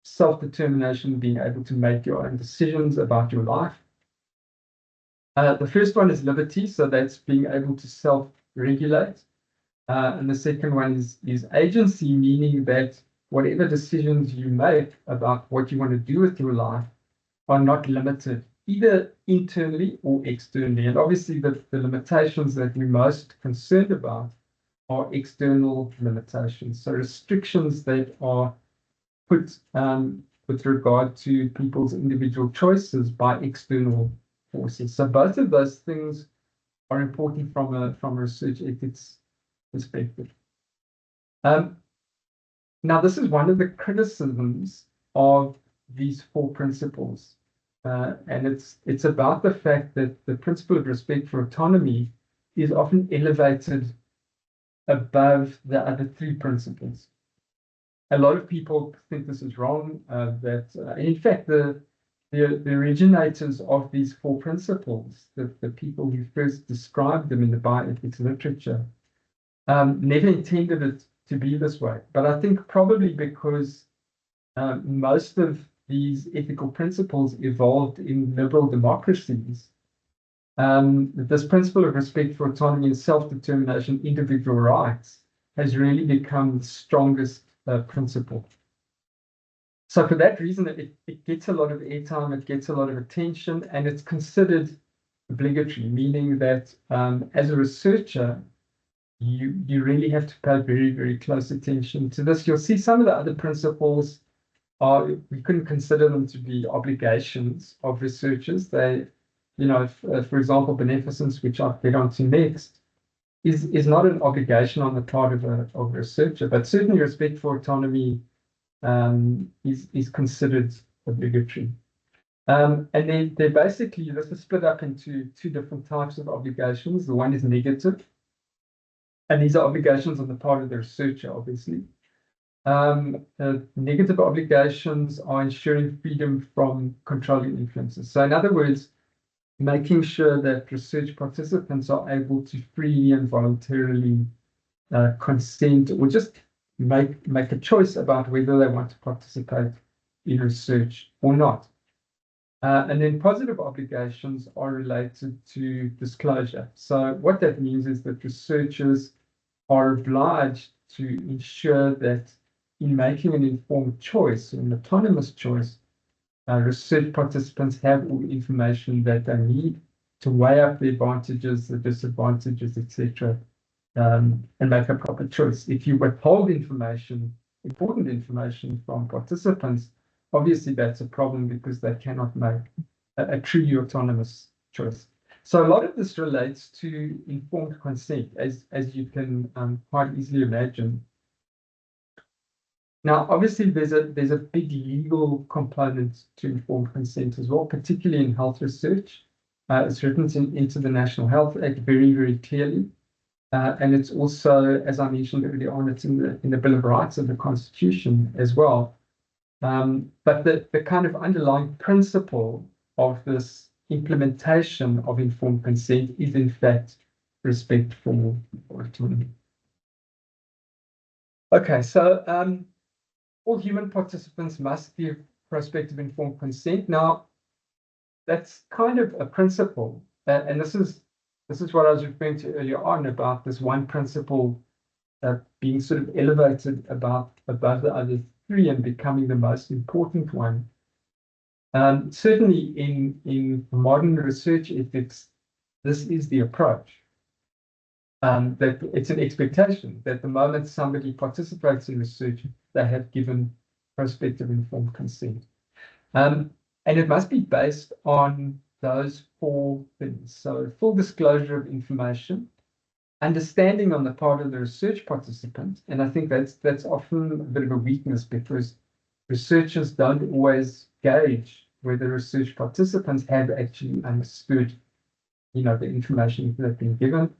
self-determination, being able to make your own decisions about your life. The first one is liberty, so that's being able to self-regulate. And the second one is agency, meaning that whatever decisions you make about what you want to do with your life are not limited, either internally or externally. And obviously the limitations that we're most concerned about are external limitations. So restrictions that are put with regard to people's individual choices by external forces. So both of those things are important from a research ethics perspective. Now, this is one of the criticisms of these four principles. And it's about the fact that the principle of respect for autonomy is often elevated above the other three principles. A lot of people think this is wrong, in fact, the originators of these four principles, the people who first described them in the bioethics literature, never intended it to be this way. But I think probably because most of these ethical principles evolved in liberal democracies, this principle of respect for autonomy and self-determination, individual rights, has really become the strongest principle. So for that reason, it gets a lot of airtime, it gets a lot of attention, and it's considered obligatory, meaning that as a researcher, you really have to pay very, very close attention to this. You'll see some of the other principles we couldn't consider them to be obligations of researchers. They, for example, beneficence, which I'll get onto next, is not an obligation on the part of a researcher, but certainly respect for autonomy is considered obligatory. And then they're basically, this is split up into two different types of obligations. The one is negative, and these are obligations on the part of the researcher, obviously. Negative obligations are ensuring freedom from controlling influences. So in other words, making sure that research participants are able to freely and voluntarily consent or just make a choice about whether they want to participate in research or not. And then positive obligations are related to disclosure. So what that means is that researchers are obliged to ensure that in making an informed choice, an autonomous choice, research participants have all the information that they need to weigh up the advantages, the disadvantages, etc., and make a proper choice. If you withhold information, important information from participants, obviously that's a problem because they cannot make a truly autonomous choice. So a lot of this relates to informed consent, as you can quite easily imagine. Now, obviously, there's a big legal component to informed consent as well, particularly in health research. It's written into the National Health Act very, very clearly. And it's also, as I mentioned earlier on, it's in the Bill of Rights of the Constitution as well. But the kind of underlying principle of this implementation of informed consent is, in fact, respect for autonomy. Okay, so all human participants must give prospective informed consent. Now, that's kind of a principle, and this is what I was referring to earlier on about this one principle being sort of elevated above the other three and becoming the most important one. Certainly in modern research ethics, this is the approach. That it's an expectation that the moment somebody participates in research, they have given prospective informed consent. And it must be based on those four things. So full disclosure of information, understanding on the part of the research participant, and I think that's often a bit of a weakness because researchers don't always gauge whether research participants have actually understood, the information that they've been given.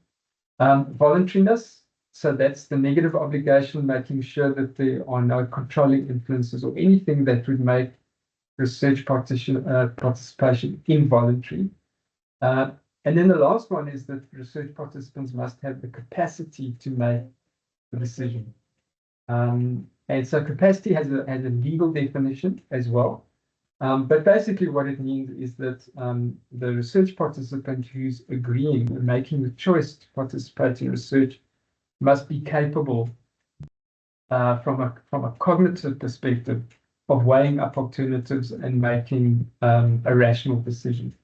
Voluntariness, so that's the negative obligation, making sure that there are no controlling influences or anything that would make research participation involuntary. And then the last one is that research participants must have the capacity to make the decision. And so capacity has a legal definition as well. But basically what it means is that the research participant who's agreeing and making the choice to participate in research must be capable from a cognitive perspective of weighing up alternatives and making a rational decision.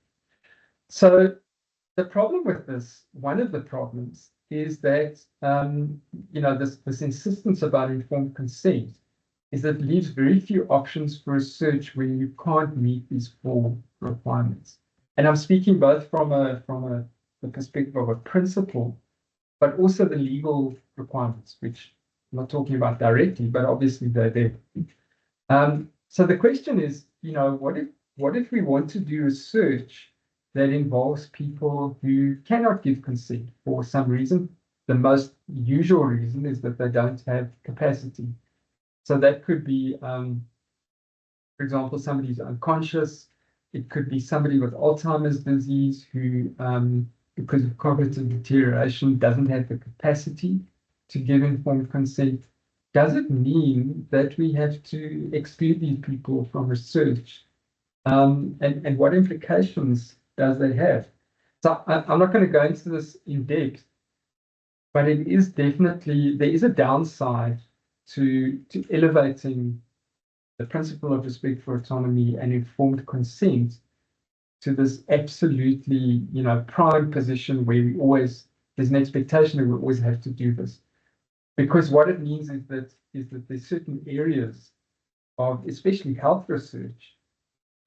So the problem with this, one of the problems, is that this insistence about informed consent is that it leaves very few options for research when you can't meet these four requirements. And I'm speaking both from the perspective of a principle, but also the legal requirements, which not talking about directly, but obviously they're there. So the question is, what if we want to do research that involves people who cannot give consent for some reason? The most usual reason is that they don't have capacity. So that could be, for example, somebody who's unconscious. It could be somebody with Alzheimer's disease who, because of cognitive deterioration, doesn't have the capacity to give informed consent. Does it mean that we have to exclude these people from research? And what implications does that have? So I'm not going to go into this in depth, but it is definitely, there is a downside to elevating the principle of respect for autonomy and informed consent to this absolutely, prime position where there's an expectation that we always have to do this. Because what it means is that there's certain areas of, especially health research,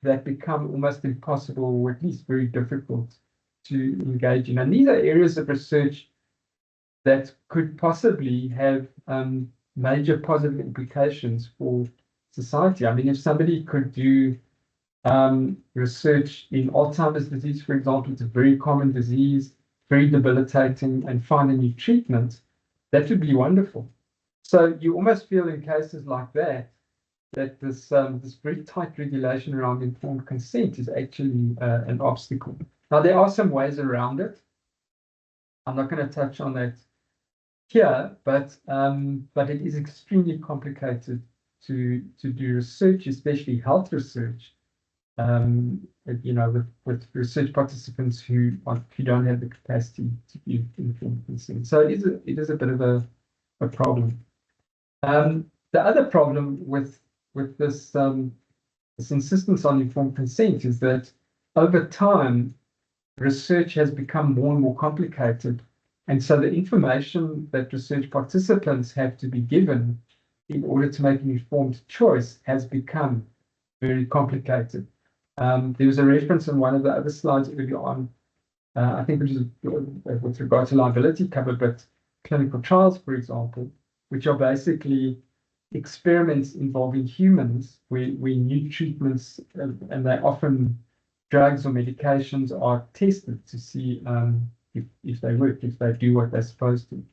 that become almost impossible, or at least very difficult to engage in. And these are areas of research that could possibly have major positive implications for society. I mean, if somebody could do research in Alzheimer's disease, for example, it's a very common disease, very debilitating, and find a new treatment, that would be wonderful. So you almost feel in cases like that, that this very tight regulation around informed consent is actually an obstacle. Now, there are some ways around it. I'm not going to touch on that here, but it is extremely complicated to do research, especially health research, with research participants who don't have the capacity to give informed consent. So it is a bit of a problem. The other problem with this insistence on informed consent is that over time, research has become more and more complicated. And so the information that research participants have to be given in order to make an informed choice has become very complicated. There was a reference in one of the other slides earlier on, I think it was with regard to liability cover, but clinical trials, for example, which are basically experiments involving humans where new treatments, and they often drugs or medications are tested to see if they work, if they do what they're supposed to.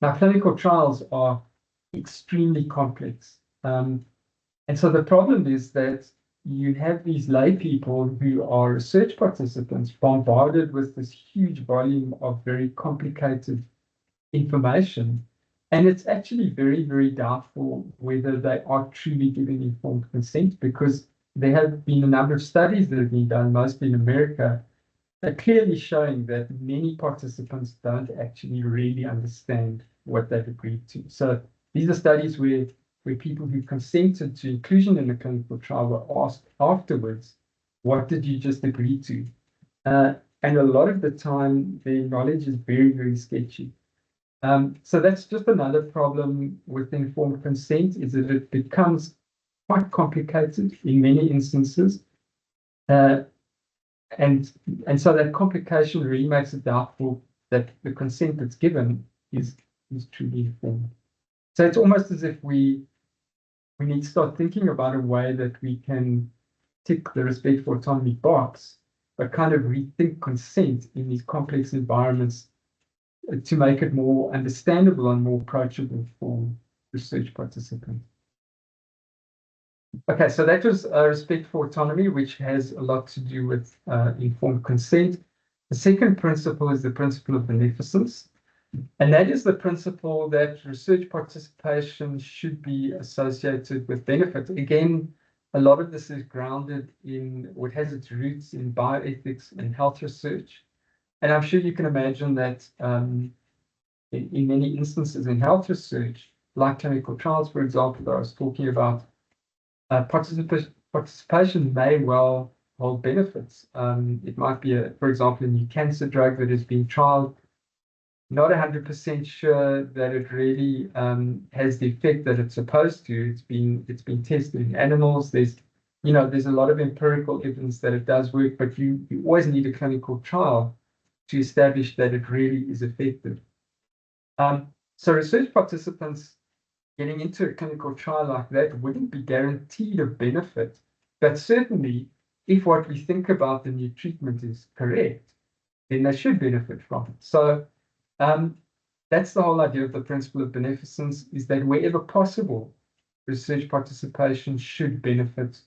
Now, clinical trials are extremely complex. And so the problem is that you have these lay people who are research participants bombarded with this huge volume of very complicated information. And it's actually very, very doubtful whether they are truly giving informed consent, because there have been a number of studies that have been done, mostly in America, are clearly showing that many participants don't actually really understand what they've agreed to. So these are studies where people who consented to inclusion in a clinical trial were asked afterwards, what did you just agree to? And a lot of the time, their knowledge is very, very sketchy. So that's just another problem with informed consent, is that it becomes quite complicated in many instances. And so that complication really makes it doubtful that the consent that's given is truly informed. So it's almost as if we need to start thinking about a way that we can tick the respect for autonomy box, but kind of rethink consent in these complex environments to make it more understandable and more approachable for research participants. Okay, so that was respect for autonomy, which has a lot to do with informed consent. The second principle is the principle of beneficence. And that is the principle that research participation should be associated with benefit. Again, a lot of this is grounded in what has its roots in bioethics and health research. And I'm sure you can imagine that in many instances in health research, like clinical trials, for example, that I was talking about, participation may well hold benefits. It might be, for example, a new cancer drug that is being trialed. Not 100% sure that it really has the effect that it's supposed to. It's been tested in animals. There's a lot of empirical evidence that it does work, but you always need a clinical trial to establish that it really is effective. So research participants getting into a clinical trial like that wouldn't be guaranteed a benefit, but certainly if what we think about the new treatment is correct, then they should benefit from it. So that's the whole idea of the principle of beneficence, is that wherever possible, research participation should benefit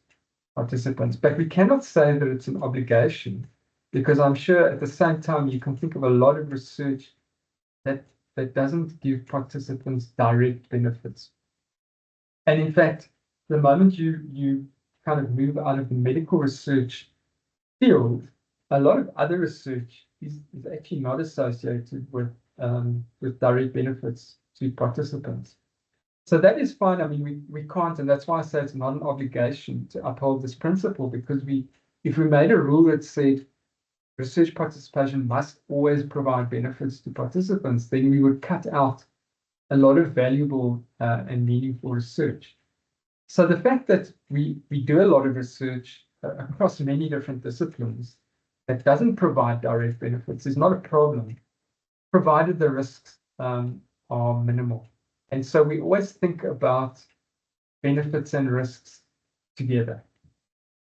participants. But we cannot say that it's an obligation, because I'm sure at the same time you can think of a lot of research that doesn't give participants direct benefits. And in fact, the moment you kind of move out of the medical research field, a lot of other research is actually not associated with direct benefits to participants. So that is fine. I mean, we can't, and that's why I say it's not an obligation to uphold this principle, because if we made a rule that said research participation must always provide benefits to participants, then we would cut out a lot of valuable and meaningful research. So the fact that we do a lot of research across many different disciplines that doesn't provide direct benefits is not a problem, provided the risks are minimal. And so we always think about benefits and risks together.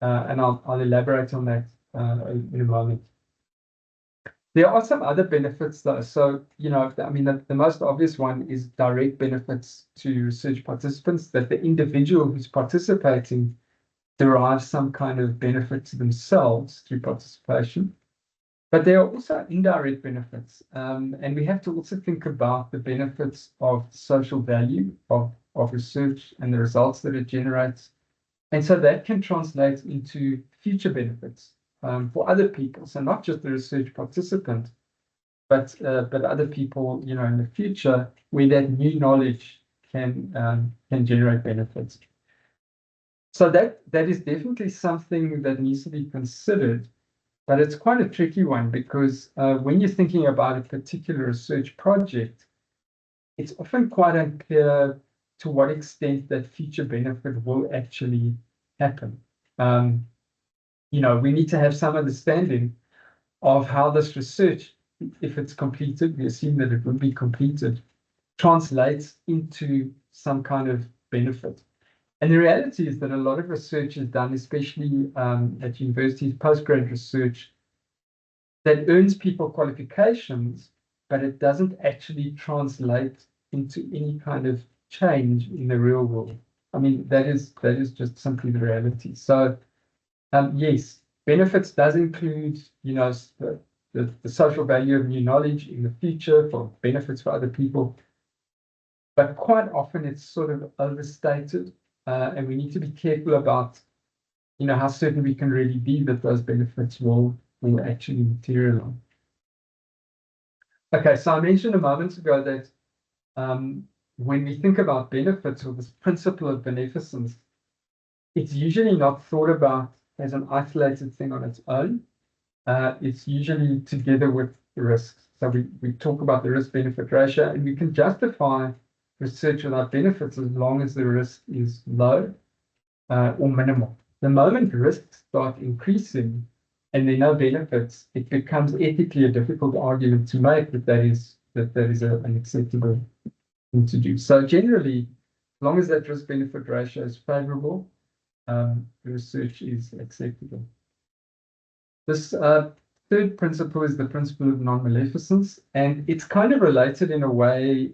And I'll elaborate on that in a moment. There are some other benefits though. So, I mean, the most obvious one is direct benefits to research participants, that the individual who's participating derives some kind of benefit to themselves through participation. But there are also indirect benefits. And we have to also think about the benefits of social value of research and the results that it generates. And so that can translate into future benefits for other people. So not just the research participant, but other people, in the future, where that new knowledge can generate benefits. So that is definitely something that needs to be considered, but it's quite a tricky one, because when you're thinking about a particular research project, it's often quite unclear to what extent that future benefit will actually happen. We need to have some understanding of how this research, if it's completed, we assume that it will be completed, translates into some kind of benefit. And the reality is that a lot of research is done, especially at universities, postgrad research, that earns people qualifications, but it doesn't actually translate into any kind of change in the real world. I mean, that is just simply the reality. So, yes, benefits does include, the social value of new knowledge in the future for benefits for other people. But quite often it's sort of overstated, and we need to be careful about, how certain we can really be that those benefits will actually materialize. Okay, so I mentioned a moment ago that when we think about benefits, or this principle of beneficence, it's usually not thought about as an isolated thing on its own. It's usually together with the risks. So we talk about the risk-benefit ratio, and we can justify research without benefits as long as the risk is low or minimal. The moment risks start increasing and there are no benefits, it becomes ethically a difficult argument to make that is an acceptable thing to do. So generally, as long as that risk-benefit ratio is favorable, the research is acceptable. This third principle is the principle of non-maleficence, and it's kind of related in a way,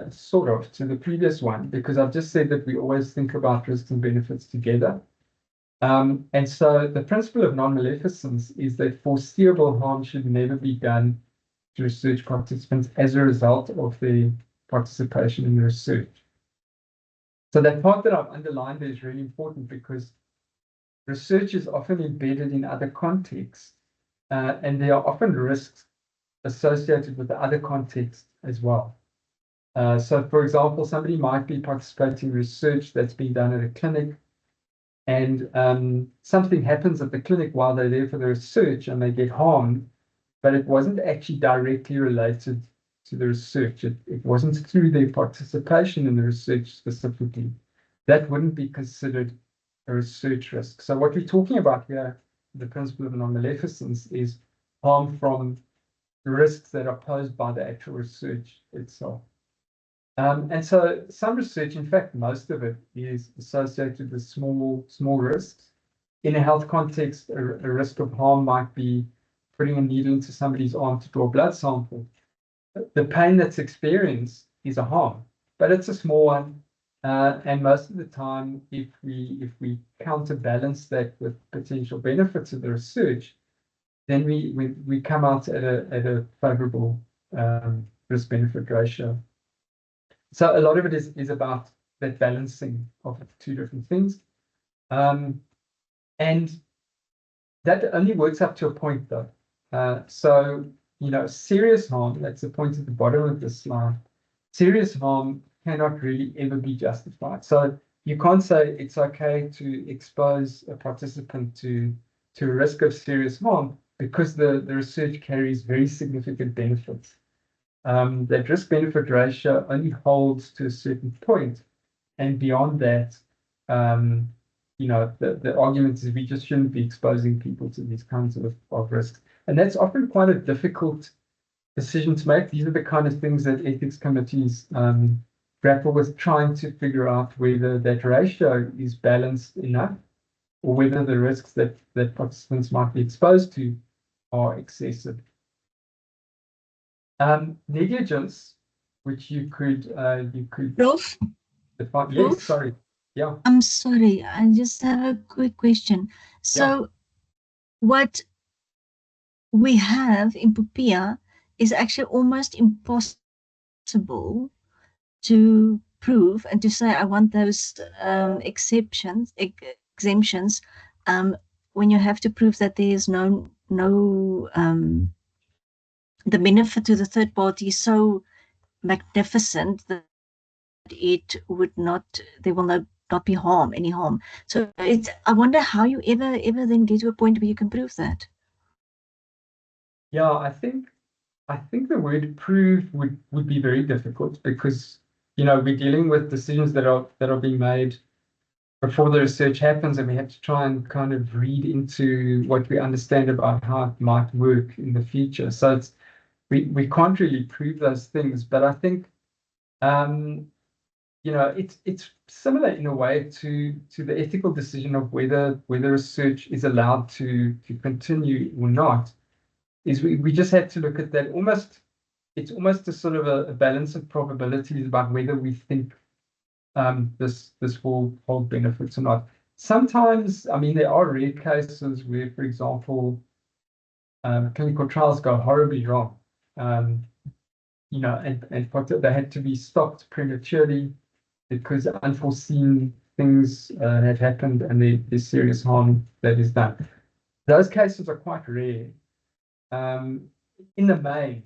sort of, to the previous one, because I've just said that we always think about risks and benefits together. And so the principle of non-maleficence is that foreseeable harm should never be done to research participants as a result of their participation in the research. So that part that I've underlined there is really important, because research is often embedded in other contexts, and there are often risks associated with the other context as well. So, for example, somebody might be participating in research that's being done at a clinic, and something happens at the clinic while they're there for the research and they get harmed, but it wasn't actually directly related to the research. It wasn't through their participation in the research specifically. That wouldn't be considered a research risk. So what we're talking about here, the principle of non-maleficence, is harm from the risks that are posed by the actual research itself. And so some research, in fact, most of it is associated with small risks. In a health context, a risk of harm might be putting a needle into somebody's arm to draw a blood sample. The pain that's experienced is a harm, but it's a small one. And most of the time, if we counterbalance that with potential benefits of the research, then we come out at a favorable risk-benefit ratio. So a lot of it is about that balancing of the two different things. And that only works up to a point, though. So, serious harm, that's the point at the bottom of the slide. Serious harm cannot really ever be justified. So you can't say it's okay to expose a participant to a risk of serious harm because the research carries very significant benefits. That risk-benefit ratio only holds to a certain point, and beyond that, the argument is we just shouldn't be exposing people to these kinds of risks. And that's often quite a difficult decision to make. These are the kind of things that ethics committees grapple with, trying to figure out whether that ratio is balanced enough or whether the risks that participants might be exposed to are excessive. Negligence, which you could Prof, define. Yes, Prof? sorry. Yeah. I'm sorry, I just have a quick question. So what we have in Pupia is actually almost impossible to prove and to say I want those exemptions when you have to prove that there is no the benefit to the third party is so magnificent that it would not, there will not be any harm. So I wonder how you ever then get to a point where you can prove that. Yeah, I think the word prove would be very difficult because we're dealing with decisions that are being made before the research happens, and we have to try and kind of read into what we understand about how it might work in the future. So we can't really prove those things, but I think it's similar in a way to the ethical decision of whether research is allowed to continue or not. Is we just have to look at that it's almost a sort of a balance of probabilities about whether we think this will hold benefits or not. Sometimes, I mean, there are rare cases where, for example, clinical trials go horribly wrong. And they had to be stopped prematurely because unforeseen things had happened and there's serious harm that is done. Those cases are quite rare. In the main,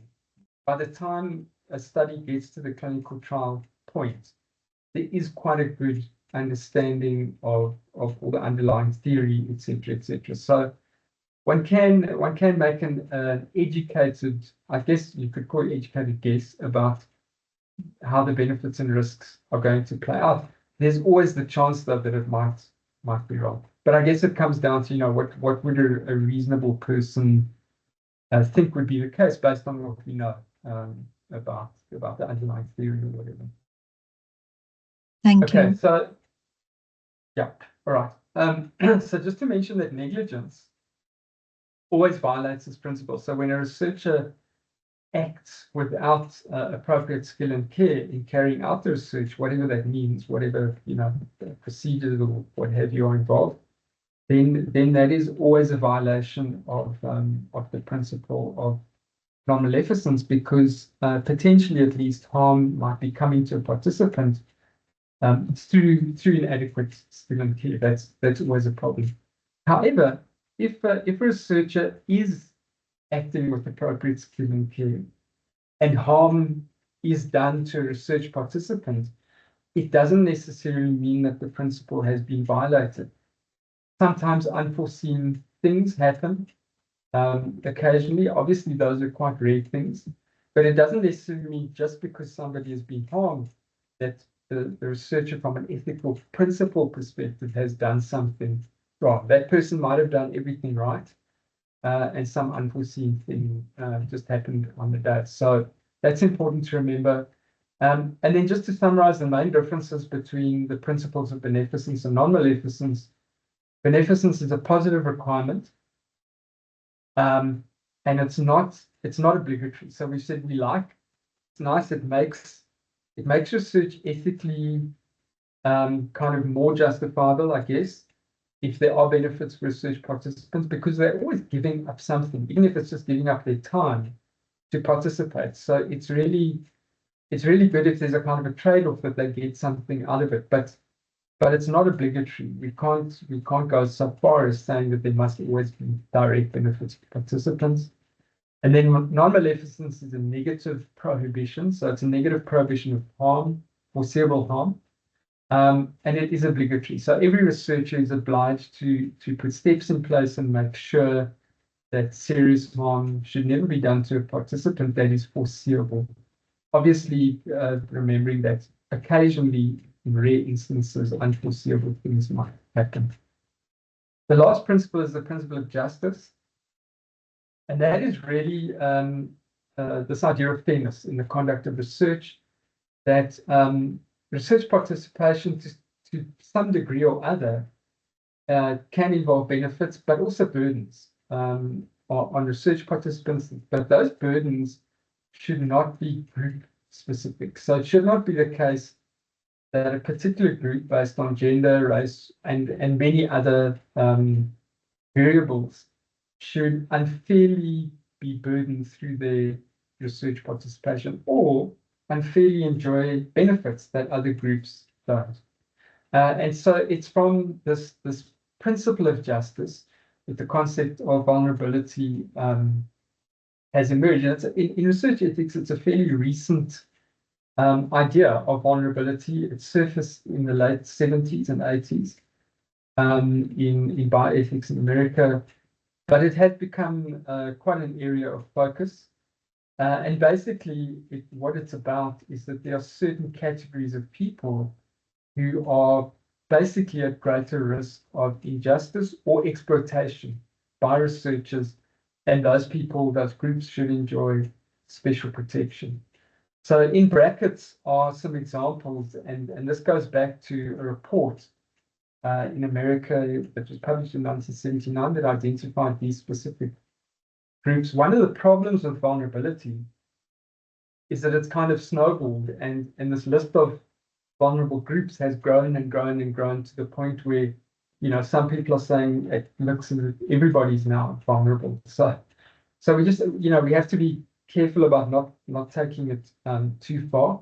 by the time a study gets to the clinical trial point, there is quite a good understanding of all the underlying theory, etc., etc. So one can make an educated, I guess you could call it educated guess about how the benefits and risks are going to play out. There's always the chance though that it might be wrong. But I guess it comes down to what would a reasonable person think would be the case based on what we know about the underlying theory or whatever. Thank you. Okay, so yeah, all right. So just to mention that negligence always violates this principle. So when a researcher acts without appropriate skill and care in carrying out the research, whatever that means, whatever procedures or what have you are involved, then that is always a violation of the principle of non-maleficence, because potentially at least harm might be coming to a participant through inadequate skill and care. That's always a problem. However, if a researcher is acting with appropriate skill and care and harm is done to a research participant, it doesn't necessarily mean that the principle has been violated. Sometimes unforeseen things happen. Occasionally, obviously, those are quite rare things, but it doesn't necessarily mean just because somebody has been harmed that the researcher, from an ethical principle perspective, has done something wrong. That person might have done everything right, and some unforeseen thing just happened on the day. So that's important to remember. And then just to summarize the main differences between the principles of beneficence and non-maleficence, beneficence is a positive requirement, and it's not obligatory. So we said we like, it's nice, it makes research ethically kind of more justifiable, I guess, if there are benefits for research participants, because they're always giving up something, even if it's just giving up their time to participate. So it's really good if there's a kind of a trade-off that they get something out of it, but it's not obligatory. We can't go so far as saying that there must always be direct benefits for participants. And then non-maleficence is a negative prohibition. So it's a negative prohibition of harm, foreseeable harm. And it is obligatory. So every researcher is obliged to put steps in place and make sure that serious harm should never be done to a participant that is foreseeable. Obviously, remembering that occasionally, in rare instances, unforeseeable things might happen. The last principle is the principle of justice. And that is really this idea of fairness in the conduct of research, that research participation to some degree or other can involve benefits, but also burdens on research participants. But those burdens should not be group specific. So it should not be the case that a particular group based on gender, race, and many other variables should unfairly be burdened through their research participation or unfairly enjoy benefits that other groups don't. And so it's from this principle of justice that the concept of vulnerability has emerged. And in research ethics, it's a fairly recent idea of vulnerability. It surfaced in the late 70s and 80s in bioethics in America, but it has become quite an area of focus. And basically, what it's about is that there are certain categories of people who are basically at greater risk of injustice or exploitation by researchers, and those groups should enjoy special protection. So in brackets are some examples, and this goes back to a report in America that was published in 1979 that identified these specific groups. One of the problems with vulnerability is that it's kind of snowballed, and this list of vulnerable groups has grown and grown and grown to the point where, some people are saying it looks as if everybody's now vulnerable. So we just, we have to be careful about not taking it too far.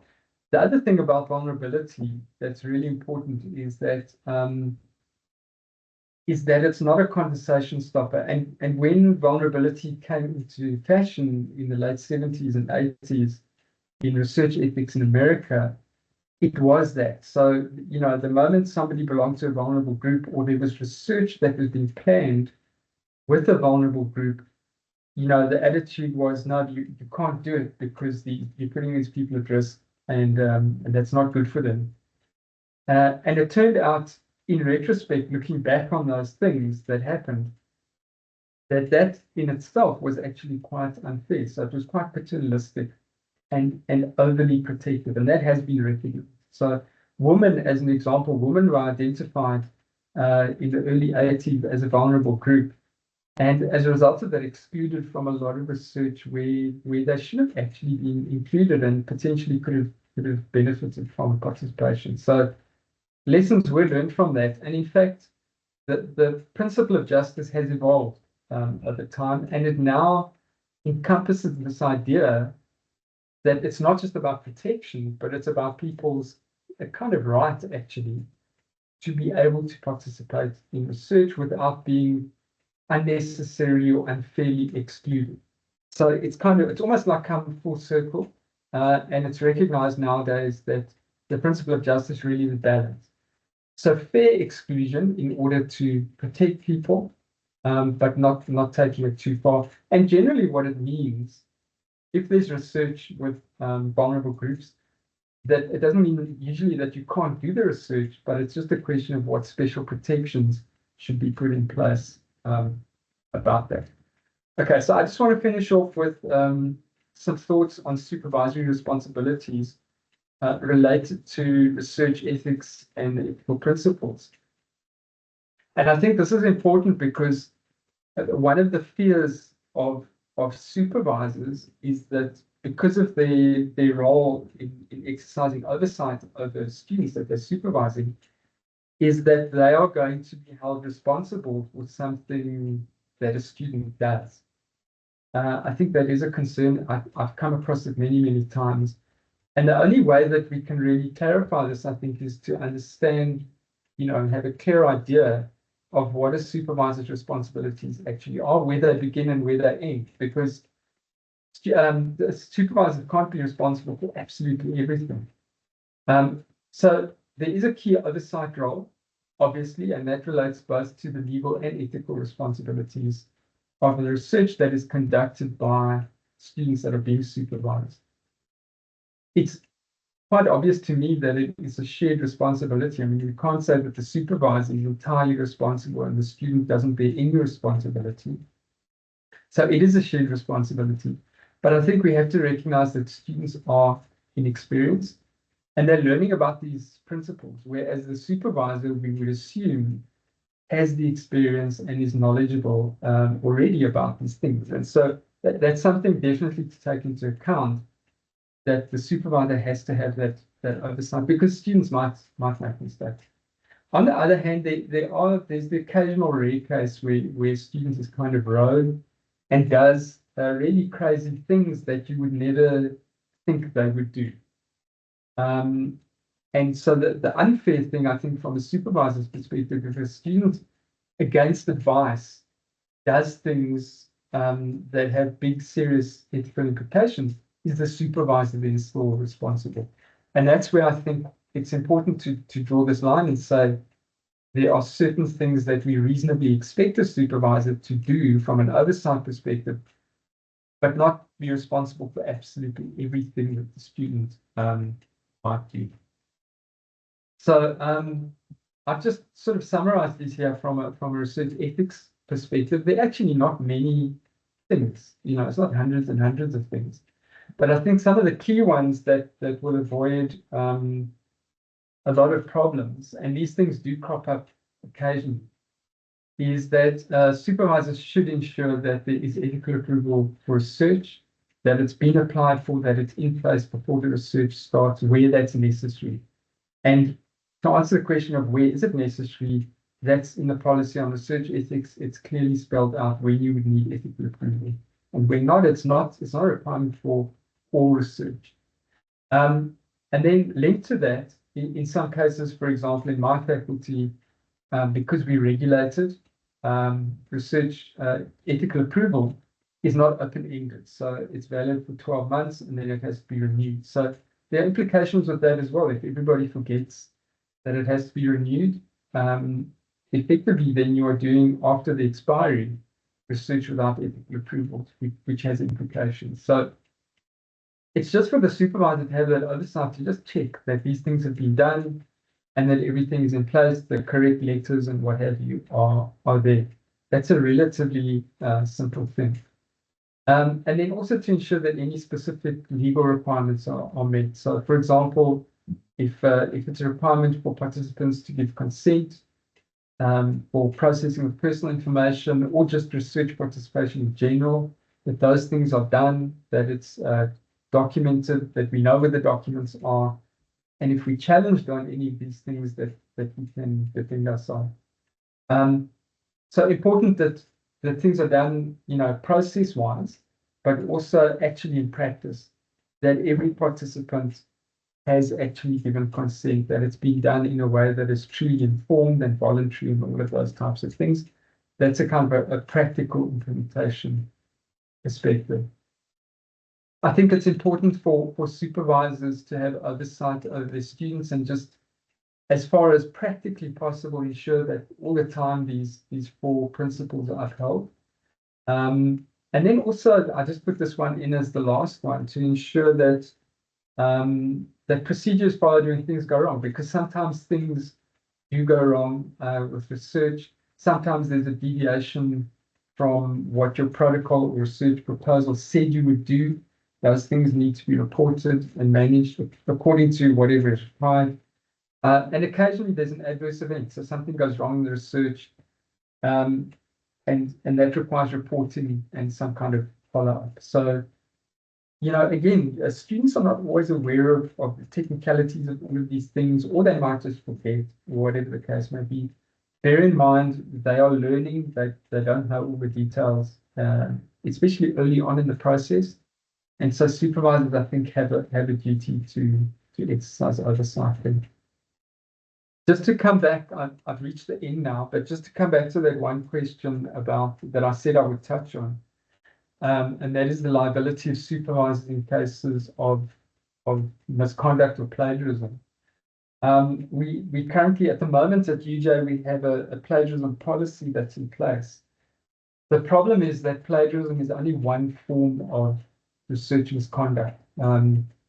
The other thing about vulnerability that's really important is that it's not a conversation stopper. And when vulnerability came into fashion in the late 70s and 80s in research ethics in America, it was that. So, the moment somebody belonged to a vulnerable group or there was research that was being planned with a vulnerable group, the attitude was, no, you can't do it because you're putting these people at risk, and that's not good for them. And it turned out, in retrospect, looking back on those things that happened, that in itself was actually quite unfair. So it was quite paternalistic and overly protective, and that has been recognized. So women, as an example, women were identified in the early 80s as a vulnerable group, and as a result of that, excluded from a lot of research where they should have actually been included and potentially could have benefited from participation. So lessons were learned from that, and in fact, the principle of justice has evolved over time, and it now encompasses this idea that it's not just about protection, but it's about people's kind of right, actually, to be able to participate in research without being unnecessarily or unfairly excluded. So it's almost like come full circle, and it's recognized nowadays that the principle of justice really is balance. So fair exclusion in order to protect people, but not taking it too far. And generally what it means, if there's research with vulnerable groups, that it doesn't mean usually that you can't do the research, but it's just a question of what special protections should be put in place about that. Okay, so I just want to finish off with some thoughts on supervisory responsibilities. related to research ethics and ethical principles. And I think this is important because one of the fears of supervisors is that because of their role in exercising oversight over students that they're supervising, is that they are going to be held responsible for something that a student does. I think that is a concern. I've come across it many, many times. And the only way that we can really clarify this, I think, is to understand, and have a clear idea of what a supervisor's responsibilities actually are, where they begin and where they end. Because the supervisor can't be responsible for absolutely everything. So there is a key oversight role, obviously, and that relates both to the legal and ethical responsibilities of the research that is conducted by students that are being supervised. It's quite obvious to me that it is a shared responsibility. I mean, you can't say that the supervisor is entirely responsible and the student doesn't bear any responsibility. So it is a shared responsibility. But I think we have to recognize that students are inexperienced and they're learning about these principles, whereas the supervisor, we would assume, has the experience and is knowledgeable already about these things. And so that's something definitely to take into account, that the supervisor has to have that oversight, because students might make mistakes. On the other hand, there's the occasional rare case where students is kind of rogue and does really crazy things that you would never think they would do. And so the unfair thing, I think, from a supervisor's perspective, if a student, against advice, does things that have big, serious ethical implications, is the supervisor then still responsible? And that's where I think it's important to draw this line and say there are certain things that we reasonably expect a supervisor to do from an oversight perspective, but not be responsible for absolutely everything that the student might do. So I've just sort of summarized this here from a research ethics perspective. There are actually not many things, it's not hundreds and hundreds of things. But I think some of the key ones that will avoid a lot of problems, and these things do crop up occasionally, is that supervisors should ensure that there is ethical approval for research, that it's been applied for, that it's in place before the research starts, where that's necessary. And to answer the question of where is it necessary, that's in the policy on research ethics. It's clearly spelled out when you would need ethical approval. And when not, it's not a requirement for all research. And then linked to that, in some cases, for example, in my faculty, because we regulated, research ethical approval is not open-ended. So it's valid for 12 months and then it has to be renewed. So there are implications with that as well. If everybody forgets that it has to be renewed, effectively then you are doing, after the expiry, research without ethical approval, which has implications. So it's just for the supervisor to have that oversight, to just check that these things have been done and that everything is in place, the correct letters and what have you are there. That's a relatively simple thing. And then also to ensure that any specific legal requirements are met. So, for example, if it's a requirement for participants to give consent for processing of personal information or just research participation in general, that those things are done, that it's documented, that we know where the documents are, and if we challenged on any of these things, that we can defend ourselves. So important that things are done, process-wise, but also actually in practice, that every participant has actually given consent, that it's been done in a way that is truly informed and voluntary and all of those types of things. That's a kind of a practical implementation perspective. I think it's important for supervisors to have oversight over their students and just, as far as practically possible, ensure that all the time these 4 principles are upheld. And then also, I just put this one in as the last one, to ensure that that procedures followed when things go wrong, because sometimes things do go wrong with research. Sometimes there's a deviation from what your protocol or research proposal said you would do. those things need to be reported and managed according to whatever is required. And occasionally there's an adverse event, so something goes wrong in the research, and that requires reporting and some kind of follow-up. So, again, students are not always aware of the technicalities of all of these things, or they might just forget, or whatever the case may be. Bear in mind, they are learning, they don't know all the details, especially early on in the process. And so supervisors, I think, have a duty to exercise oversight. And just to come back, I've reached the end now, but just to come back to that one question about that I said I would touch on, and that is the liability of supervisors in cases of misconduct or plagiarism. We currently, at the moment at UJ, we have a plagiarism policy that's in place. The problem is that plagiarism is only one form of research misconduct.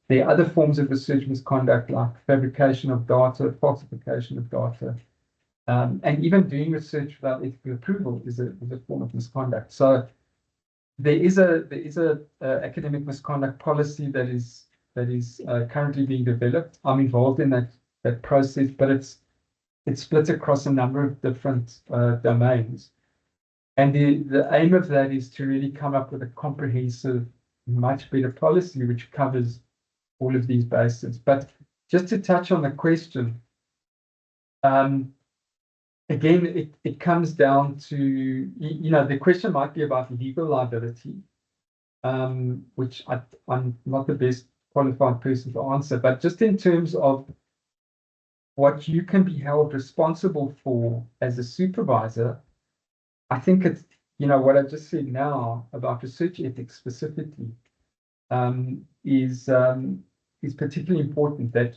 There are other forms of research misconduct like fabrication of data, falsification of data, and even doing research without ethical approval is a form of misconduct. So there is a academic misconduct policy that is currently being developed. I'm involved in that process, but it's split across a number of different domains. And the aim of that is to really come up with a comprehensive, much better policy which covers all of these bases. But just to touch on the question, again, it comes down to, the question might be about legal liability, which I'm not the best qualified person to answer, but just in terms of what you can be held responsible for as a supervisor, I think it's, what I just said now about research ethics specifically, is particularly important, that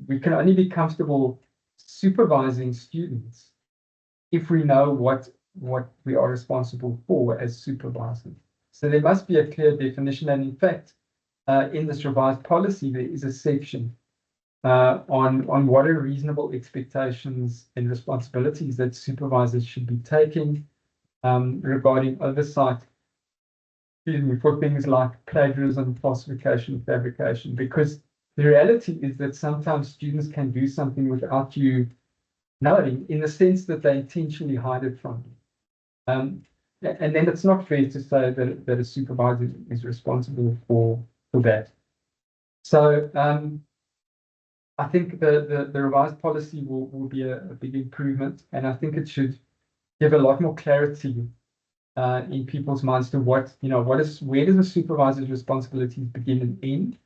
we can only be comfortable supervising students if we know what we are responsible for as supervisors. So there must be a clear definition, and in fact, in this revised policy, there is a section on what are reasonable expectations and responsibilities that supervisors should be taking regarding oversight, for things like plagiarism, falsification, fabrication, because the reality is that sometimes students can do something without you knowing, in the sense that they intentionally hide it from you. And then it's not fair to say that a supervisor is responsible for that. So I think the revised policy will be a big improvement, and I think it should give a lot more clarity in people's minds to where does the supervisor's responsibilities begin and end,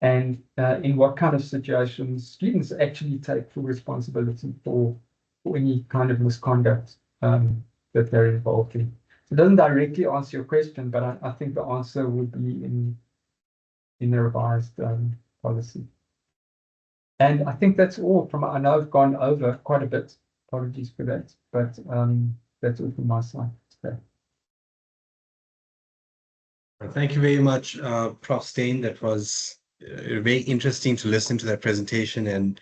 and in what kind of situations students actually take full responsibility for any kind of misconduct that they're involved in. So it doesn't directly answer your question, but I think the answer would be in the revised policy. And I think that's all I know I've gone over quite a bit. Apologies for that, but that's all from my side today. Thank you very much, Prof. Steyn. That was very interesting to listen to that presentation and,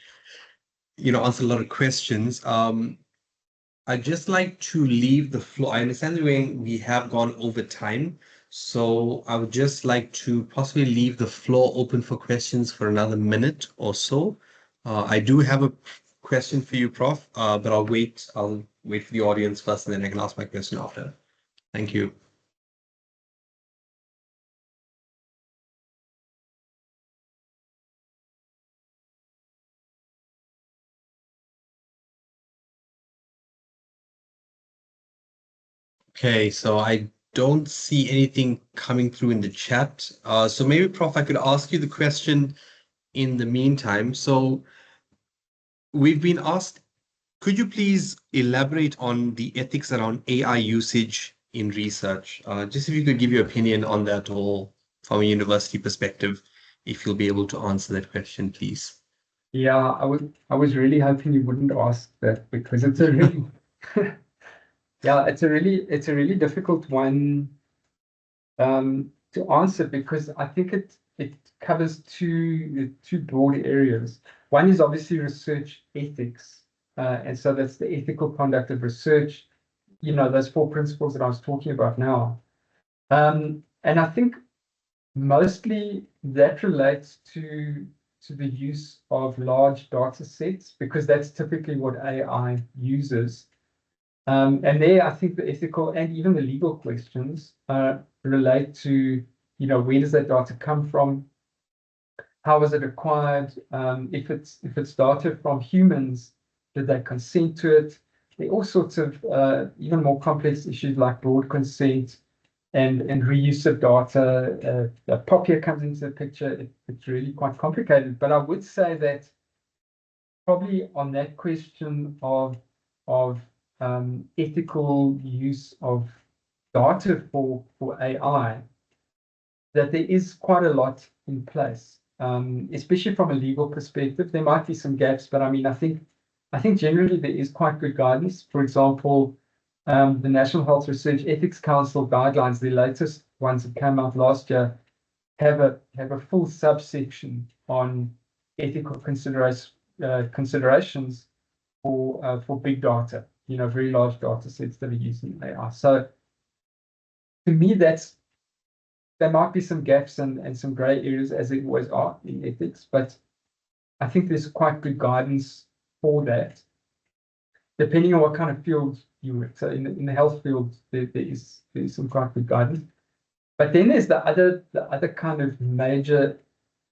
answer a lot of questions. I'd just like to leave the floor. I understand that we have gone over time, so I would just like to possibly leave the floor open for questions for another minute or so. I do have a question for you, Prof, but I'll wait for the audience first, and then I can ask my question after. Thank you. Okay, so I don't see anything coming through in the chat. So maybe, Prof, I could ask you the question in the meantime. So we've been asked, could you please elaborate on the ethics around AI usage in research? Just if you could give your opinion on that, or from a university perspective, if you'll be able to answer that question, please. Yeah, I was really hoping you wouldn't ask that, because it's a really it's a really difficult one to answer, because I think it covers two broad areas. One is obviously research ethics, and so that's the ethical conduct of research. Those 4 principles that I was talking about now. And I think Mostly that relates to the use of large data sets, because that's typically what AI uses. And there, I think the ethical and even the legal questions relate to, where does that data come from? How was it acquired? If it's data from humans, did they consent to it? There are all sorts of even more complex issues like broad consent and reuse of data. POPIA comes into the picture. It's really quite complicated. But I would say that probably on that question of ethical use of data for AI, that there is quite a lot in place, especially from a legal perspective. There might be some gaps, but I mean, I think generally there is quite good guidance. For example, the National Health Research Ethics Council guidelines, the latest ones that came out last year, have a full subsection on ethical considerations for big data, very large data sets that are using AI. So to me, there might be some gaps and some gray areas, as there always are in ethics, but I think there's quite good guidance for that, depending on what kind of field you work. So in the health field, there's some quite good guidance. But then there's the other kind of major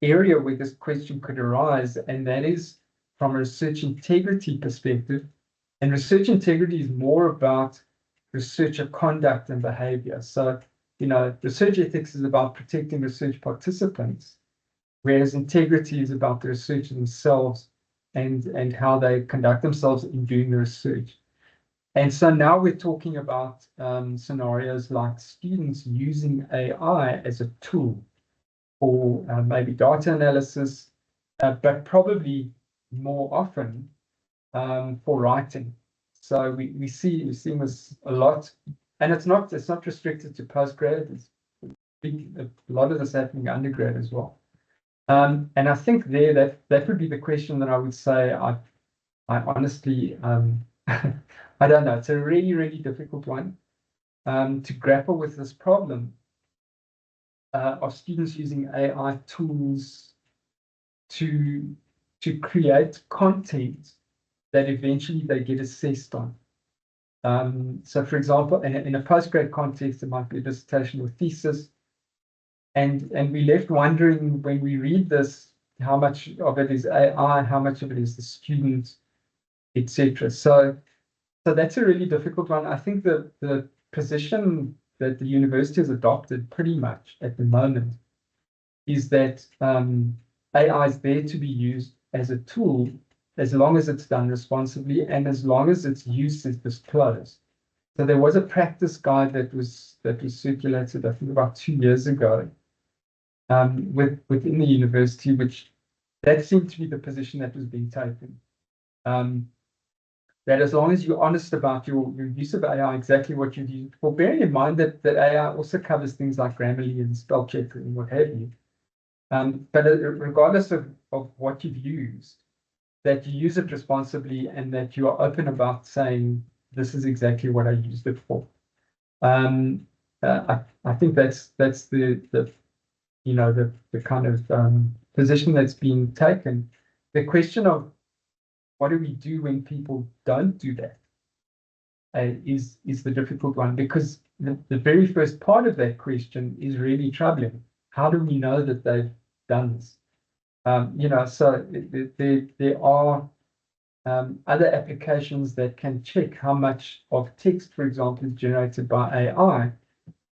area where this question could arise, and that is from a research integrity perspective. And research integrity is more about researcher conduct and behavior. So, research ethics is about protecting research participants, whereas integrity is about the researchers themselves and how they conduct themselves in doing the research. And so now we're talking about scenarios like students using AI as a tool for maybe data analysis, but probably more often for writing. So we're seeing this a lot, and it's not restricted to postgrad. It's a lot of this happening undergrad as well. And I think that would be the question that I would say I honestly I don't know. It's a really, really difficult one to grapple with this problem of students using AI tools to create content that eventually they get assessed on. So, for example, in a postgrad context, it might be a dissertation or thesis, and we're left wondering when we read this, how much of it is AI, how much of it is the student, etc. So that's a really difficult one. I think the position that the university has adopted pretty much at the moment is that AI is there to be used as a tool as long as it's done responsibly and as long as its use is disclosed. So there was a practice guide that was circulated, I think, about 2 years ago within the university, which that seemed to be the position that was being taken. That as long as you're honest about your use of AI, exactly what you've used for, bearing in mind that AI also covers things like Grammarly and spell check and what have you. But regardless of what you've used, that you use it responsibly and that you are open about saying, this is exactly what I used it for. I think that's the kind of position that's being taken. The question of what do we do when people don't do that is the difficult one, because the very first part of that question is really troubling. How do we know that they've done this? So there are other applications that can check how much of text, for example, is generated by AI,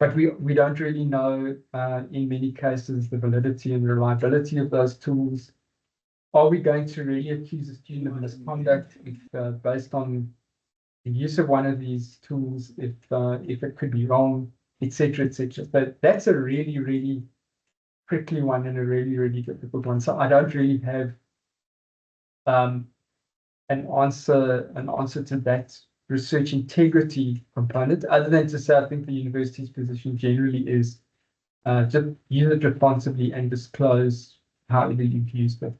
but we don't really know in many cases the validity and reliability of those tools. Are we going to really accuse a student of misconduct if based on the use of one of these tools, if it could be wrong, etc., etc. But that's a really, really prickly one and a really, really difficult one. So I don't really have an answer to that research integrity component, other than to say I think the university's position generally is just use it responsibly and disclose how you've used it.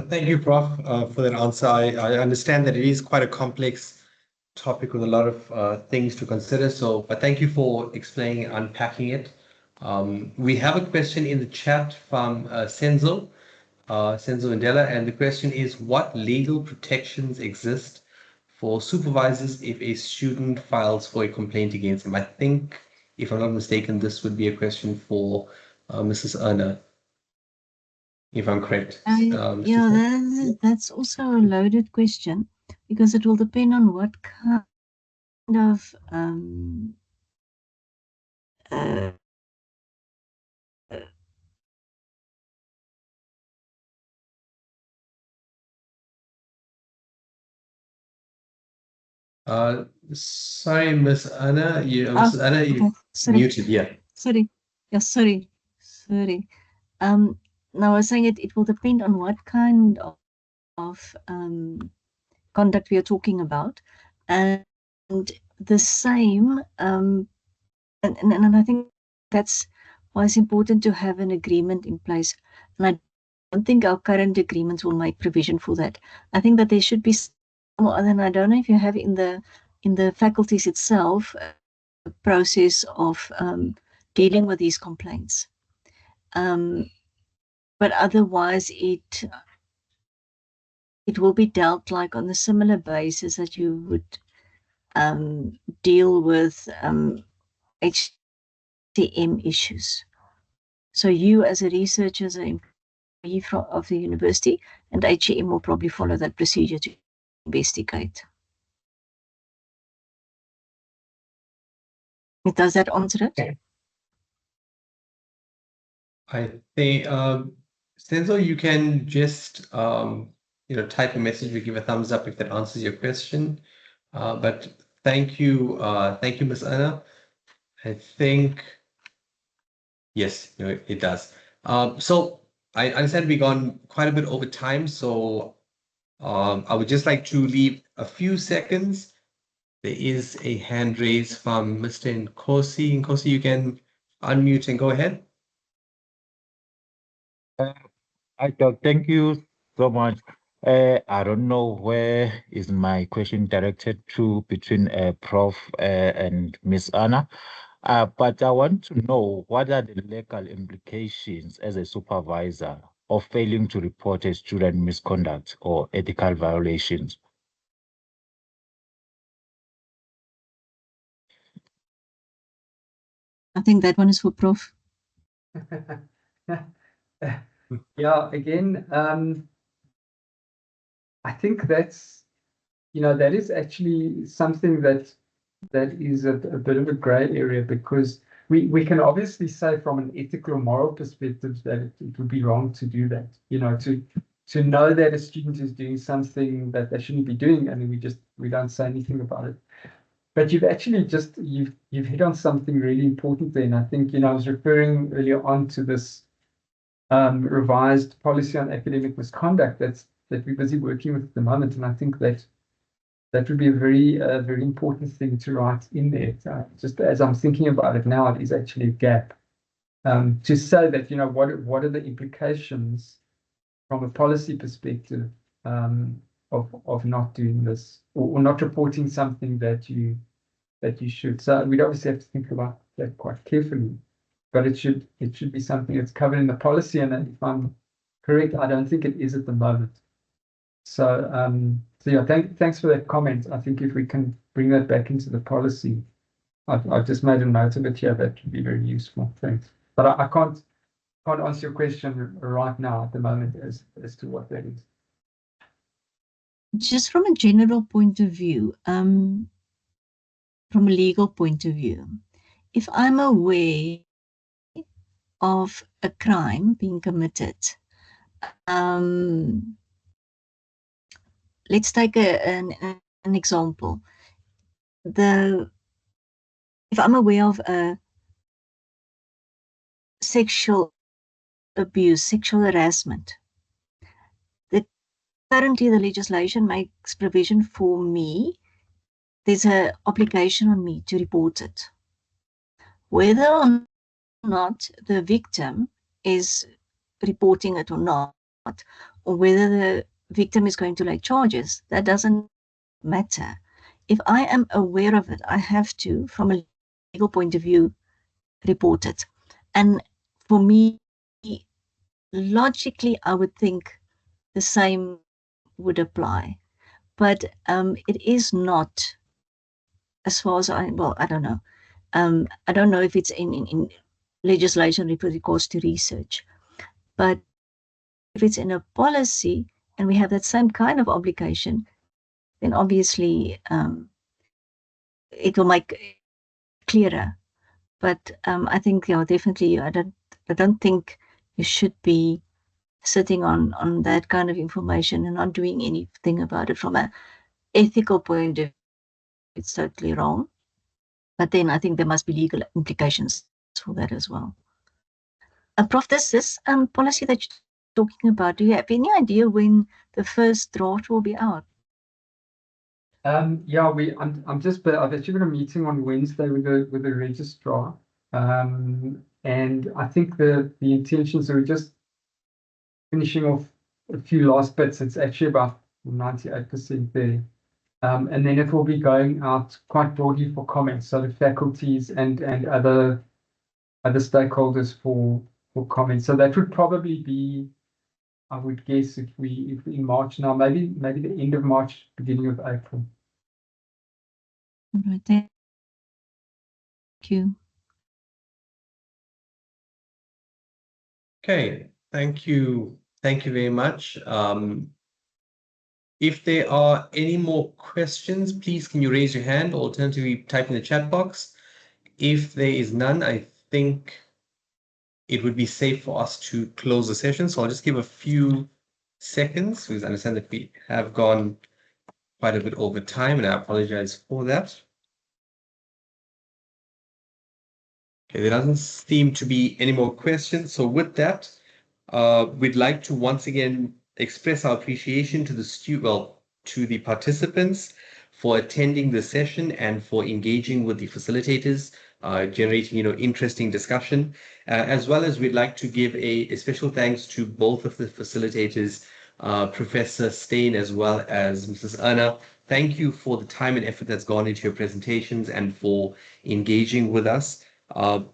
Thank you, Prof, for that answer. I understand that it is quite a complex topic with a lot of things to consider. So, but thank you for explaining and unpacking it. We have a question in the chat from Senzo Mandela, and the question is, what legal protections exist for supervisors if a student files for a complaint against them? I think, if I'm not mistaken, this would be a question for Mrs. Erna, if I'm correct. Yeah, that's also a loaded question, because it will depend on what kind of Sorry, Miss Anna, Mrs. Anna, okay, you sorry. muted, yeah. Sorry. Yeah, sorry. Now I was saying it will depend on what kind of conduct we are talking about, and the same. And I think that's why it's important to have an agreement in place. And I don't think our current agreements will make provision for that. I think that there should be some other, and I don't know if you have in the faculties itself a process of dealing with these complaints. But otherwise, it will be dealt like on a similar basis that you would deal with HCM issues. So you, as a researcher, as an employee of the university, and HCM will probably follow that procedure to investigate. Does that answer it? Okay. I think, Stenzo, you can just type a message or give a thumbs up if that answers your question. But thank you, Miss Anna. I think yes, it does. So I understand we've gone quite a bit over time, so I would just like to leave a few seconds. There is a hand raised from Mr. Nkosi. Nkosi, you can unmute and go ahead. Hi, Doc. Thank you so much. I don't know where is my question directed to between Prof and Miss Anna, but I want to know what are the legal implications as a supervisor of failing to report a student misconduct or ethical violations? I think that one is for Prof. Yeah, again, I think that's, that is actually something that is a bit of a gray area, because we can obviously say from an ethical or moral perspective that it would be wrong to do that, to know that a student is doing something that they shouldn't be doing, and we don't say anything about it. But you've actually you've hit on something really important there. And I think, I was referring earlier on to this revised policy on academic misconduct that we're busy working with at the moment. And I think that would be a very important thing to write in there. Just as I'm thinking about it now, it is actually a gap to say that, what are the implications from a policy perspective of not doing this, or not reporting something that you should. So we'd obviously have to think about that quite carefully, but it should be something that's covered in the policy. And if I'm correct, I don't think it is at the moment. So yeah, thanks for that comment. I think if we can bring that back into the policy, I've just made a note of it here. That would be very useful. Thanks. But I can't answer your question right now at the moment as to what that is. Just from a general point of view, from a legal point of view, if I'm aware of a crime being committed, let's take an example. If I'm aware of a sexual abuse, sexual harassment, currently the legislation makes provision for me. There's an obligation on me to report it. Whether or not the victim is reporting it or not, or whether the victim is going to lay charges, that doesn't matter. if I am aware of it, I have to, from a legal point of view, report it. And for me, logically, I would think the same would apply. But it is not, as far as I don't know. I don't know if it's in legislation with regards to research. But if it's in a policy and we have that same kind of obligation, then obviously it will make clearer. But I think, definitely, I don't think you should be sitting on that kind of information and not doing anything about it from an ethical point of view. It's totally wrong. But then I think there must be legal implications for that as well. Prof, this policy that you're talking about, do you have any idea when the first draft will be out? Yeah, I've actually got a meeting on Wednesday with the registrar. And I think the intentions are just finishing off a few last bits. It's actually about 98% there. And then it will be going out quite broadly for comments, so the faculties and other stakeholders for comments. So that would probably be, I would guess, if we in March now, maybe the end of March, beginning of April. All right, thank you. Okay, thank you. Thank you very much. If there are any more questions, please can you raise your hand, or alternatively type in the chat box. If there is none, I think it would be safe for us to close the session. So I'll just give a few seconds, because I understand that we have gone quite a bit over time, and I apologize for that. Okay, there doesn't seem to be any more questions. So with that, we'd like to once again express our appreciation to the participants for attending the session and for engaging with the facilitators, generating interesting discussion, as well as we'd like to give a special thanks to both of the facilitators, Professor Steyn as well as Mrs. Anna. Thank you for the time and effort that's gone into your presentations and for engaging with us.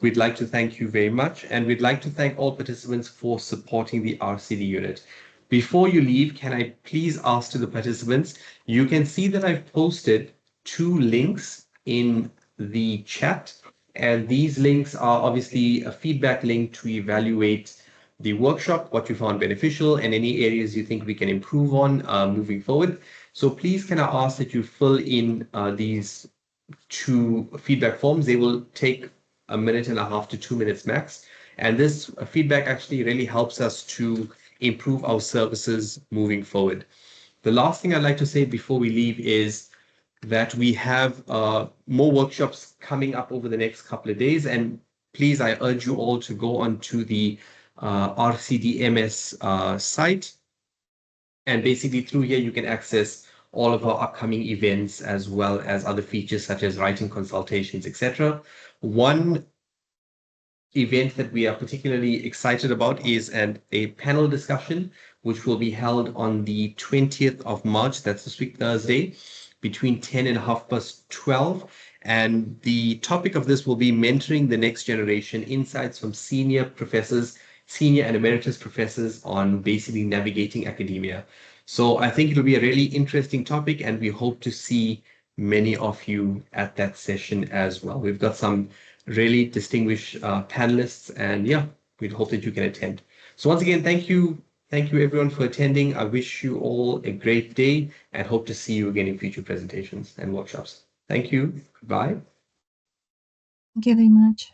We'd like to thank you very much, and we'd like to thank all participants for supporting the RCD unit. Before you leave, can I please ask to the participants, you can see that I've posted 2 links in the chat, and these links are obviously a feedback link to evaluate the workshop, what you found beneficial, and any areas you think we can improve on moving forward. So please can I ask that you fill in these 2 feedback forms. They will take 1.5 to 2 minutes max. And this feedback actually really helps us to improve our services moving forward. The last thing I'd like to say before we leave is that we have more workshops coming up over the next couple of days. And please, I urge you all to go onto the RCDMS site. And basically through here, you can access all of our upcoming events, as well as other features such as writing consultations, etc. One event that we are particularly excited about is a panel discussion, which will be held on the 20th of March. That's this week, Thursday, between 10 and 12:30. And the topic of this will be mentoring the next generation, insights from senior professors, senior and emeritus professors on basically navigating academia. So I think it'll be a really interesting topic, and we hope to see many of you at that session as well. We've got some really distinguished panelists, and yeah, we hope that you can attend. So once again, thank you everyone for attending. I wish you all a great day and hope to see you again in future presentations and workshops. Thank you. Goodbye. Thank you very much.